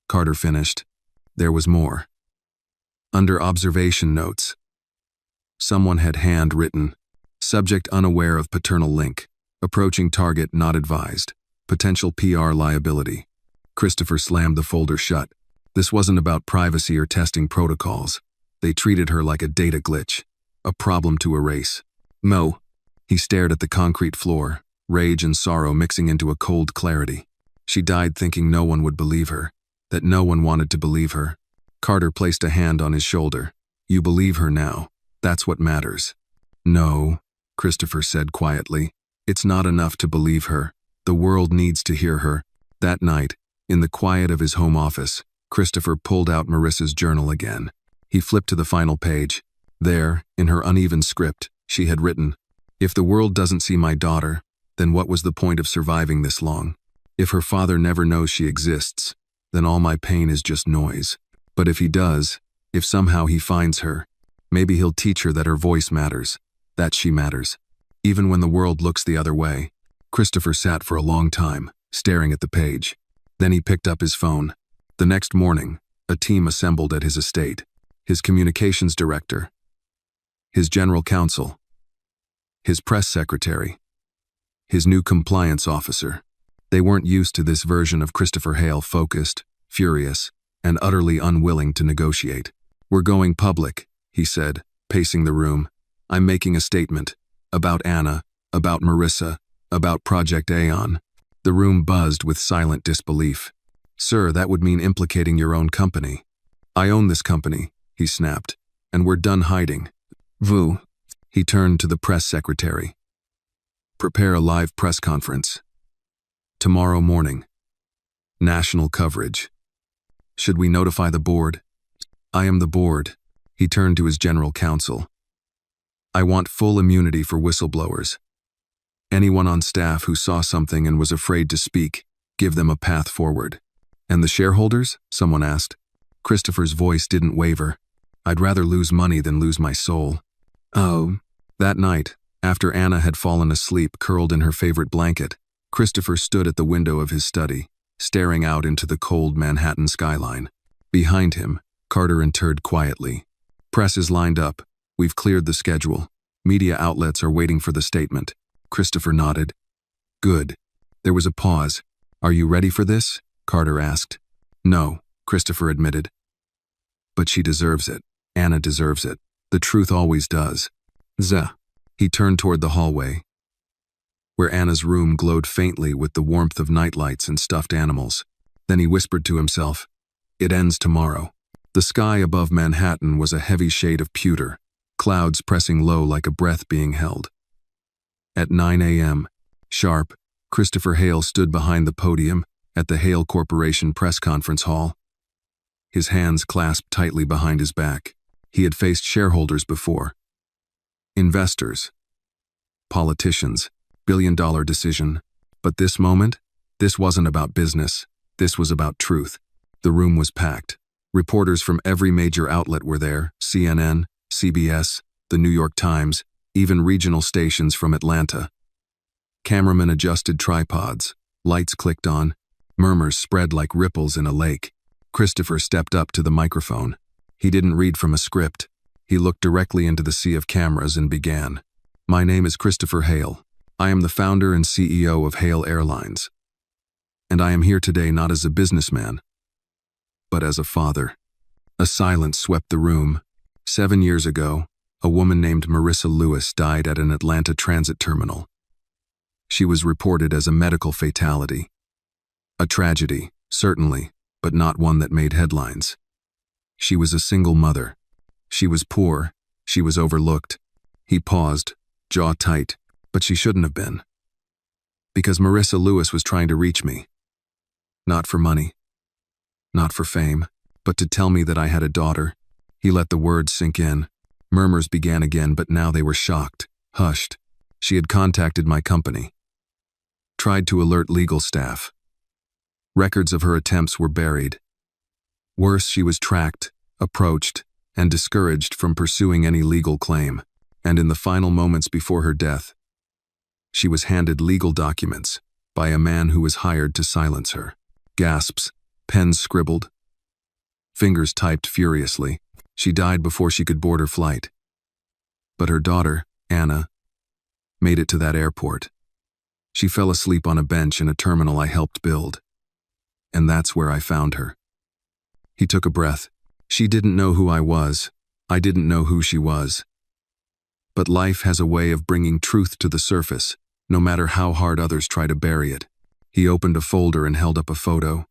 Carter finished. There was more. Under observation notes, someone had handwritten, subject unaware of paternal link, approaching target not advised, potential PR liability. Christopher slammed the folder shut. This wasn't about privacy or testing protocols. They treated her like a data glitch, a problem to erase. No. He stared at the concrete floor, rage and sorrow mixing into a cold clarity. She died thinking no one would believe her, that no one wanted to believe her. Carter placed a hand on his shoulder. You believe her now. That's what matters. No, Christopher said quietly. It's not enough to believe her. The world needs to hear her. That night, in the quiet of his home office, Christopher pulled out Marissa's journal again. He flipped to the final page. There, in her uneven script, she had written, "If the world doesn't see my daughter, then what was the point of surviving this long? If her father never knows she exists, then all my pain is just noise. But if he does, if somehow he finds her, maybe he'll teach her that her voice matters, that she matters, even when the world looks the other way." Christopher sat for a long time, staring at the page. Then he picked up his phone. The next morning, a team assembled at his estate. His communications director, his general counsel, his press secretary, his new compliance officer. They weren't used to this version of Christopher Hale, focused, furious, and utterly unwilling to negotiate. "We're going public," he said, pacing the room. "I'm making a statement. About Anna, about Marissa, about Project Aeon." The room buzzed with silent disbelief. "Sir, that would mean implicating your own company." "I own this company," he snapped, "and we're done hiding." "Vous." He turned to the press secretary. "Prepare a live press conference. Tomorrow morning. National coverage. Should we notify the board?" "I am the board." He turned to his general counsel. "I want full immunity for whistleblowers. Anyone on staff who saw something and was afraid to speak, give them a path forward." "And the shareholders?" someone asked. Christopher's voice didn't waver. "I'd rather lose money than lose my soul." "Oh." That night, after Anna had fallen asleep curled in her favorite blanket, Christopher stood at the window of his study, staring out into the cold Manhattan skyline. Behind him, Carter interred quietly. "Press is lined up. We've cleared the schedule. Media outlets are waiting for the statement." Christopher nodded. "Good." There was a pause. "Are you ready for this?" Carter asked. "No," Christopher admitted. "But she deserves it. Anna deserves it. The truth always does." "Zuh." He turned toward the hallway, where Anna's room glowed faintly with the warmth of nightlights and stuffed animals. Then he whispered to himself, "It ends tomorrow." The sky above Manhattan was a heavy shade of pewter, clouds pressing low like a breath being held. At 9 a.m., sharp, Christopher Hale stood behind the podium at the Hale Corporation press conference hall. His hands clasped tightly behind his back. He had faced shareholders before. Investors. Politicians. Billion-dollar decision. But this moment? This wasn't about business. This was about truth. The room was packed. Reporters from every major outlet were there: CNN, CBS, the New York Times, even regional stations from Atlanta. Cameramen adjusted tripods. Lights clicked on. Murmurs spread like ripples in a lake. Christopher stepped up to the microphone. He didn't read from a script. He looked directly into the sea of cameras and began. "My name is Christopher Hale. I am the founder and CEO of Hale Airlines. And I am here today not as a businessman, but as a father." A silence swept the room. 7 years ago, a woman named Marissa Lewis died at an Atlanta transit terminal. She was reported as a medical fatality. A tragedy, certainly, but not one that made headlines. She was a single mother. She was poor. She was overlooked. He paused, jaw tight, but she shouldn't have been. Because Marissa Lewis was trying to reach me. Not for money. Not for fame, but to tell me that I had a daughter. He let the words sink in. Murmurs began again, but now they were shocked, hushed. She had contacted my company. Tried to alert legal staff. Records of her attempts were buried. Worse, she was tracked, approached, and discouraged from pursuing any legal claim. And in the final moments before her death, she was handed legal documents by a man who was hired to silence her. Gasps, pens scribbled, fingers typed furiously. She died before she could board her flight. But her daughter, Anna, made it to that airport. She fell asleep on a bench in a terminal I helped build. And that's where I found her. He took a breath. She didn't know who I was. I didn't know who she was. But life has a way of bringing truth to the surface, no matter how hard others try to bury it. He opened a folder and held up a photo.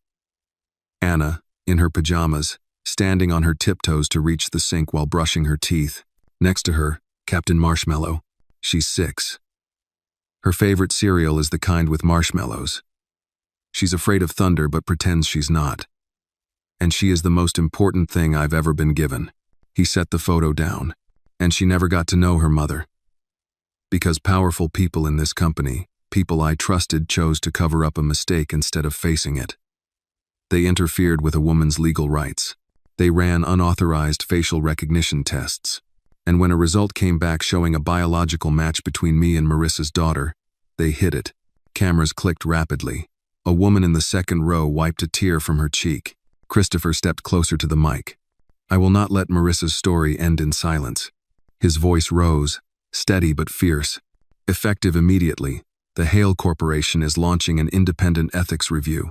Anna, in her pajamas, standing on her tiptoes to reach the sink while brushing her teeth. Next to her, Captain Marshmallow. She's 6. Her favorite cereal is the kind with marshmallows. She's afraid of thunder but pretends she's not. And she is the most important thing I've ever been given. He set the photo down, and she never got to know her mother. Because powerful people in this company, people I trusted, chose to cover up a mistake instead of facing it. They interfered with a woman's legal rights. They ran unauthorized facial recognition tests. And when a result came back showing a biological match between me and Marissa's daughter, they hid it. Cameras clicked rapidly. A woman in the second row wiped a tear from her cheek. Christopher stepped closer to the mic. I will not let Marissa's story end in silence. His voice rose, steady but fierce. Effective immediately, the Hale Corporation is launching an independent ethics review.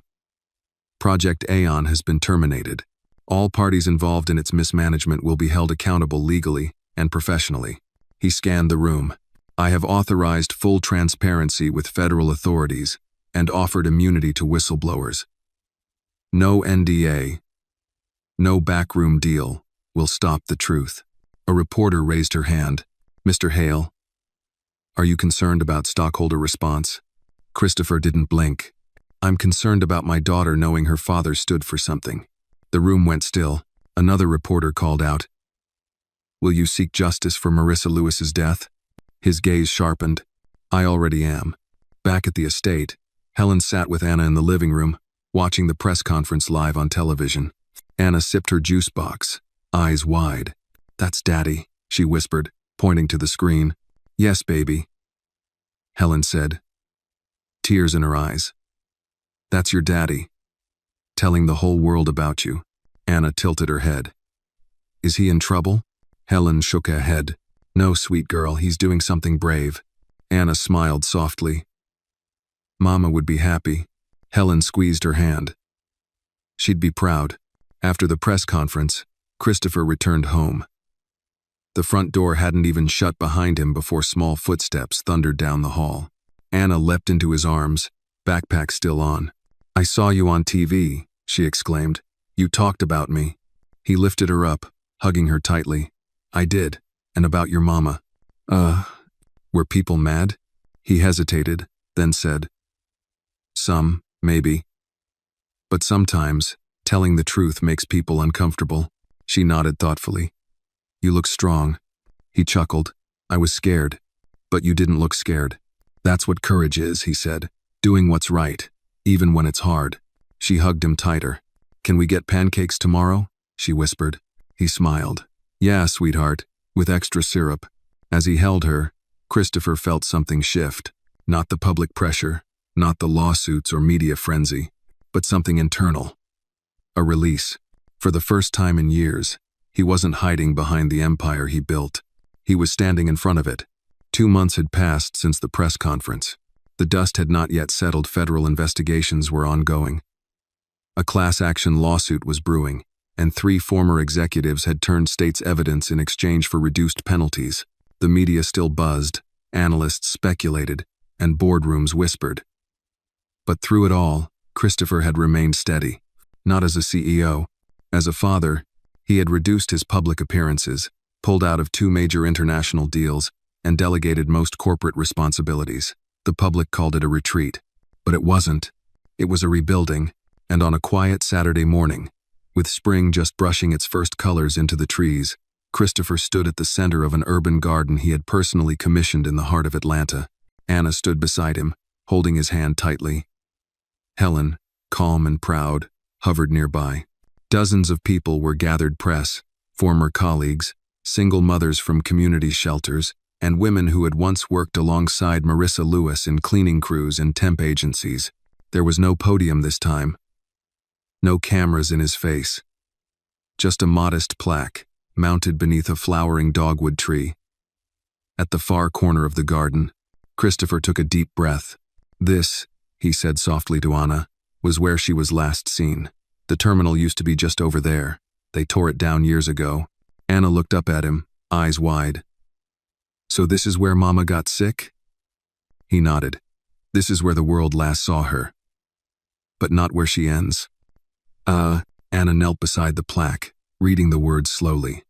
Project Aeon has been terminated. All parties involved in its mismanagement will be held accountable legally and professionally. He scanned the room. I have authorized full transparency with federal authorities and offered immunity to whistleblowers. No NDA, no backroom deal will stop the truth. A reporter raised her hand. Mr. Hale, are you concerned about stockholder response? Christopher didn't blink. I'm concerned about my daughter knowing her father stood for something. The room went still. Another reporter called out, Will you seek justice for Marissa Lewis's death? His gaze sharpened. I already am. Back at the estate, Helen sat with Anna in the living room, watching the press conference live on television. Anna sipped her juice box, eyes wide. That's Daddy, she whispered, pointing to the screen. Yes, baby, Helen said, tears in her eyes. That's your daddy, telling the whole world about you. Anna tilted her head. Is he in trouble? Helen shook her head. No, sweet girl, he's doing something brave. Anna smiled softly. Mama would be happy. Helen squeezed her hand. She'd be proud. After the press conference, Christopher returned home. The front door hadn't even shut behind him before small footsteps thundered down the hall. Anna leapt into his arms, backpack still on. I saw you on TV, she exclaimed. You talked about me. He lifted her up, hugging her tightly. I did, and about your mama. Were people mad? He hesitated, then said, Some, maybe. But sometimes, telling the truth makes people uncomfortable. She nodded thoughtfully. You look strong. He chuckled. I was scared, but you didn't look scared. That's what courage is, he said. Doing what's right, even when it's hard. She hugged him tighter. Can we get pancakes tomorrow? She whispered. He smiled. Yeah, sweetheart, with extra syrup. As he held her, Christopher felt something shift. Not the public pressure, not the lawsuits or media frenzy, but something internal. A release. For the first time in years, he wasn't hiding behind the empire he built. He was standing in front of it. 2 months had passed since the press conference. The dust had not yet settled. Federal investigations were ongoing. A class action lawsuit was brewing, and 3 former executives had turned state's evidence in exchange for reduced penalties. The media still buzzed, analysts speculated, and boardrooms whispered. But through it all, Christopher had remained steady. Not as a CEO. As a father, he had reduced his public appearances, pulled out of 2 major international deals, and delegated most corporate responsibilities. The public called it a retreat, but it wasn't. It was a rebuilding, and on a quiet Saturday morning, with spring just brushing its first colors into the trees, Christopher stood at the center of an urban garden he had personally commissioned in the heart of Atlanta. Anna stood beside him, holding his hand tightly. Helen, calm and proud, hovered nearby. Dozens of people were gathered: press, former colleagues, single mothers from community shelters, and women who had once worked alongside Marissa Lewis in cleaning crews and temp agencies. There was no podium this time. No cameras in his face. Just a modest plaque, mounted beneath a flowering dogwood tree. At the far corner of the garden, Christopher took a deep breath. This, he said softly to Anna, was where she was last seen. The terminal used to be just over there. They tore it down years ago. Anna looked up at him, eyes wide. So this is where Mama got sick? He nodded. This is where the world last saw her. But not where she ends. Anna knelt beside the plaque, reading the words slowly.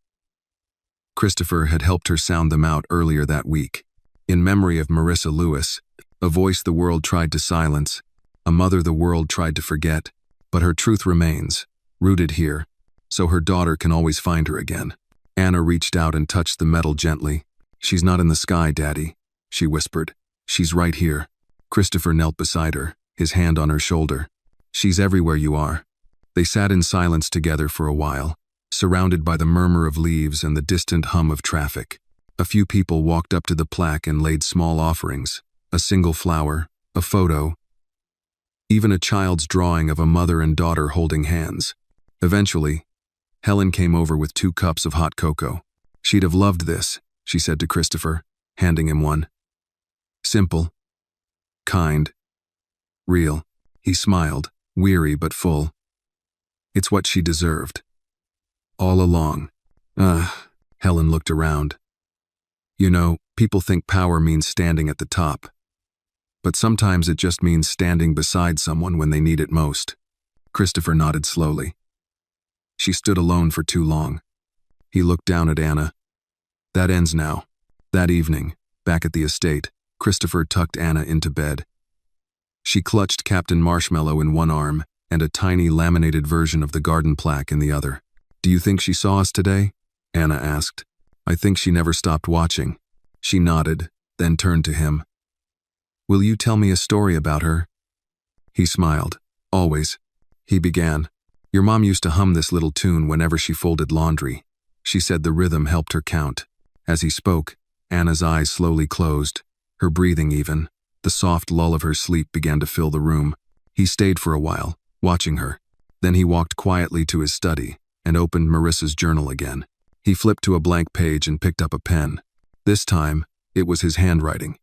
Christopher had helped her sound them out earlier that week. In memory of Marissa Lewis, A voice the world tried to silence, a mother the world tried to forget, but her truth remains, rooted here, so her daughter can always find her again. Anna reached out and touched the metal gently. "She's not in the sky, Daddy," she whispered. "She's right here." Christopher knelt beside her, his hand on her shoulder. "She's everywhere you are." They sat in silence together for a while, surrounded by the murmur of leaves and the distant hum of traffic. A few people walked up to the plaque and laid small offerings, a single flower, a photo, even a child's drawing of a mother and daughter holding hands. Eventually, Helen came over with 2 cups of hot cocoa. "She'd have loved this," she said to Christopher, handing him one. "Simple, kind, real." He smiled, weary but full. "It's what she deserved. All along." Helen looked around. "You know, people think power means standing at the top. But sometimes it just means standing beside someone when they need it most." Christopher nodded slowly. "She stood alone for too long." He looked down at Anna. "That ends now." That evening, back at the estate, Christopher tucked Anna into bed. She clutched Captain Marshmallow in one arm and a tiny laminated version of the garden plaque in the other. "Do you think she saw us today?" Anna asked. "I think she never stopped watching." She nodded, then turned to him. "Will you tell me a story about her?" He smiled. "Always." He began. "Your mom used to hum this little tune whenever she folded laundry." She said the rhythm helped her count. As he spoke, Anna's eyes slowly closed, her breathing even. The soft lull of her sleep began to fill the room. He stayed for a while, watching her. Then he walked quietly to his study and opened Marissa's journal again. He flipped to a blank page and picked up a pen. This time, it was his handwriting.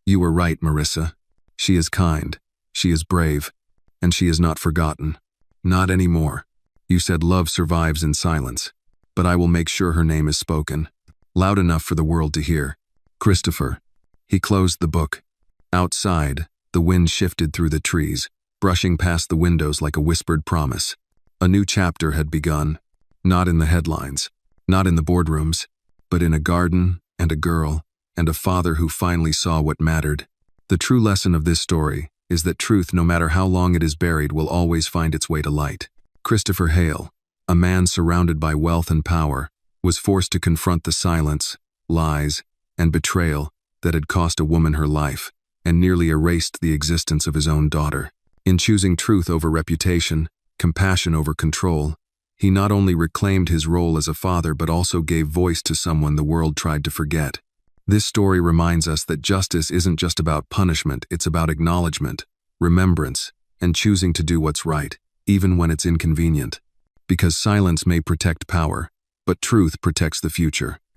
"You were right, Marissa. She is kind, she is brave, and she is not forgotten. Not anymore. You said love survives in silence, but I will make sure her name is spoken, loud enough for the world to hear. Christopher." He closed the book. Outside, the wind shifted through the trees, brushing past the windows like a whispered promise. A new chapter had begun, not in the headlines, not in the boardrooms, but in a garden and a girl and a father who finally saw what mattered. The true lesson of this story is that truth, no matter how long it is buried, will always find its way to light. Christopher Hale, a man surrounded by wealth and power, was forced to confront the silence, lies, and betrayal that had cost a woman her life and nearly erased the existence of his own daughter. In choosing truth over reputation, compassion over control, he not only reclaimed his role as a father but also gave voice to someone the world tried to forget. This story reminds us that justice isn't just about punishment, it's about acknowledgement, remembrance, and choosing to do what's right, even when it's inconvenient. Because silence may protect power, but truth protects the future.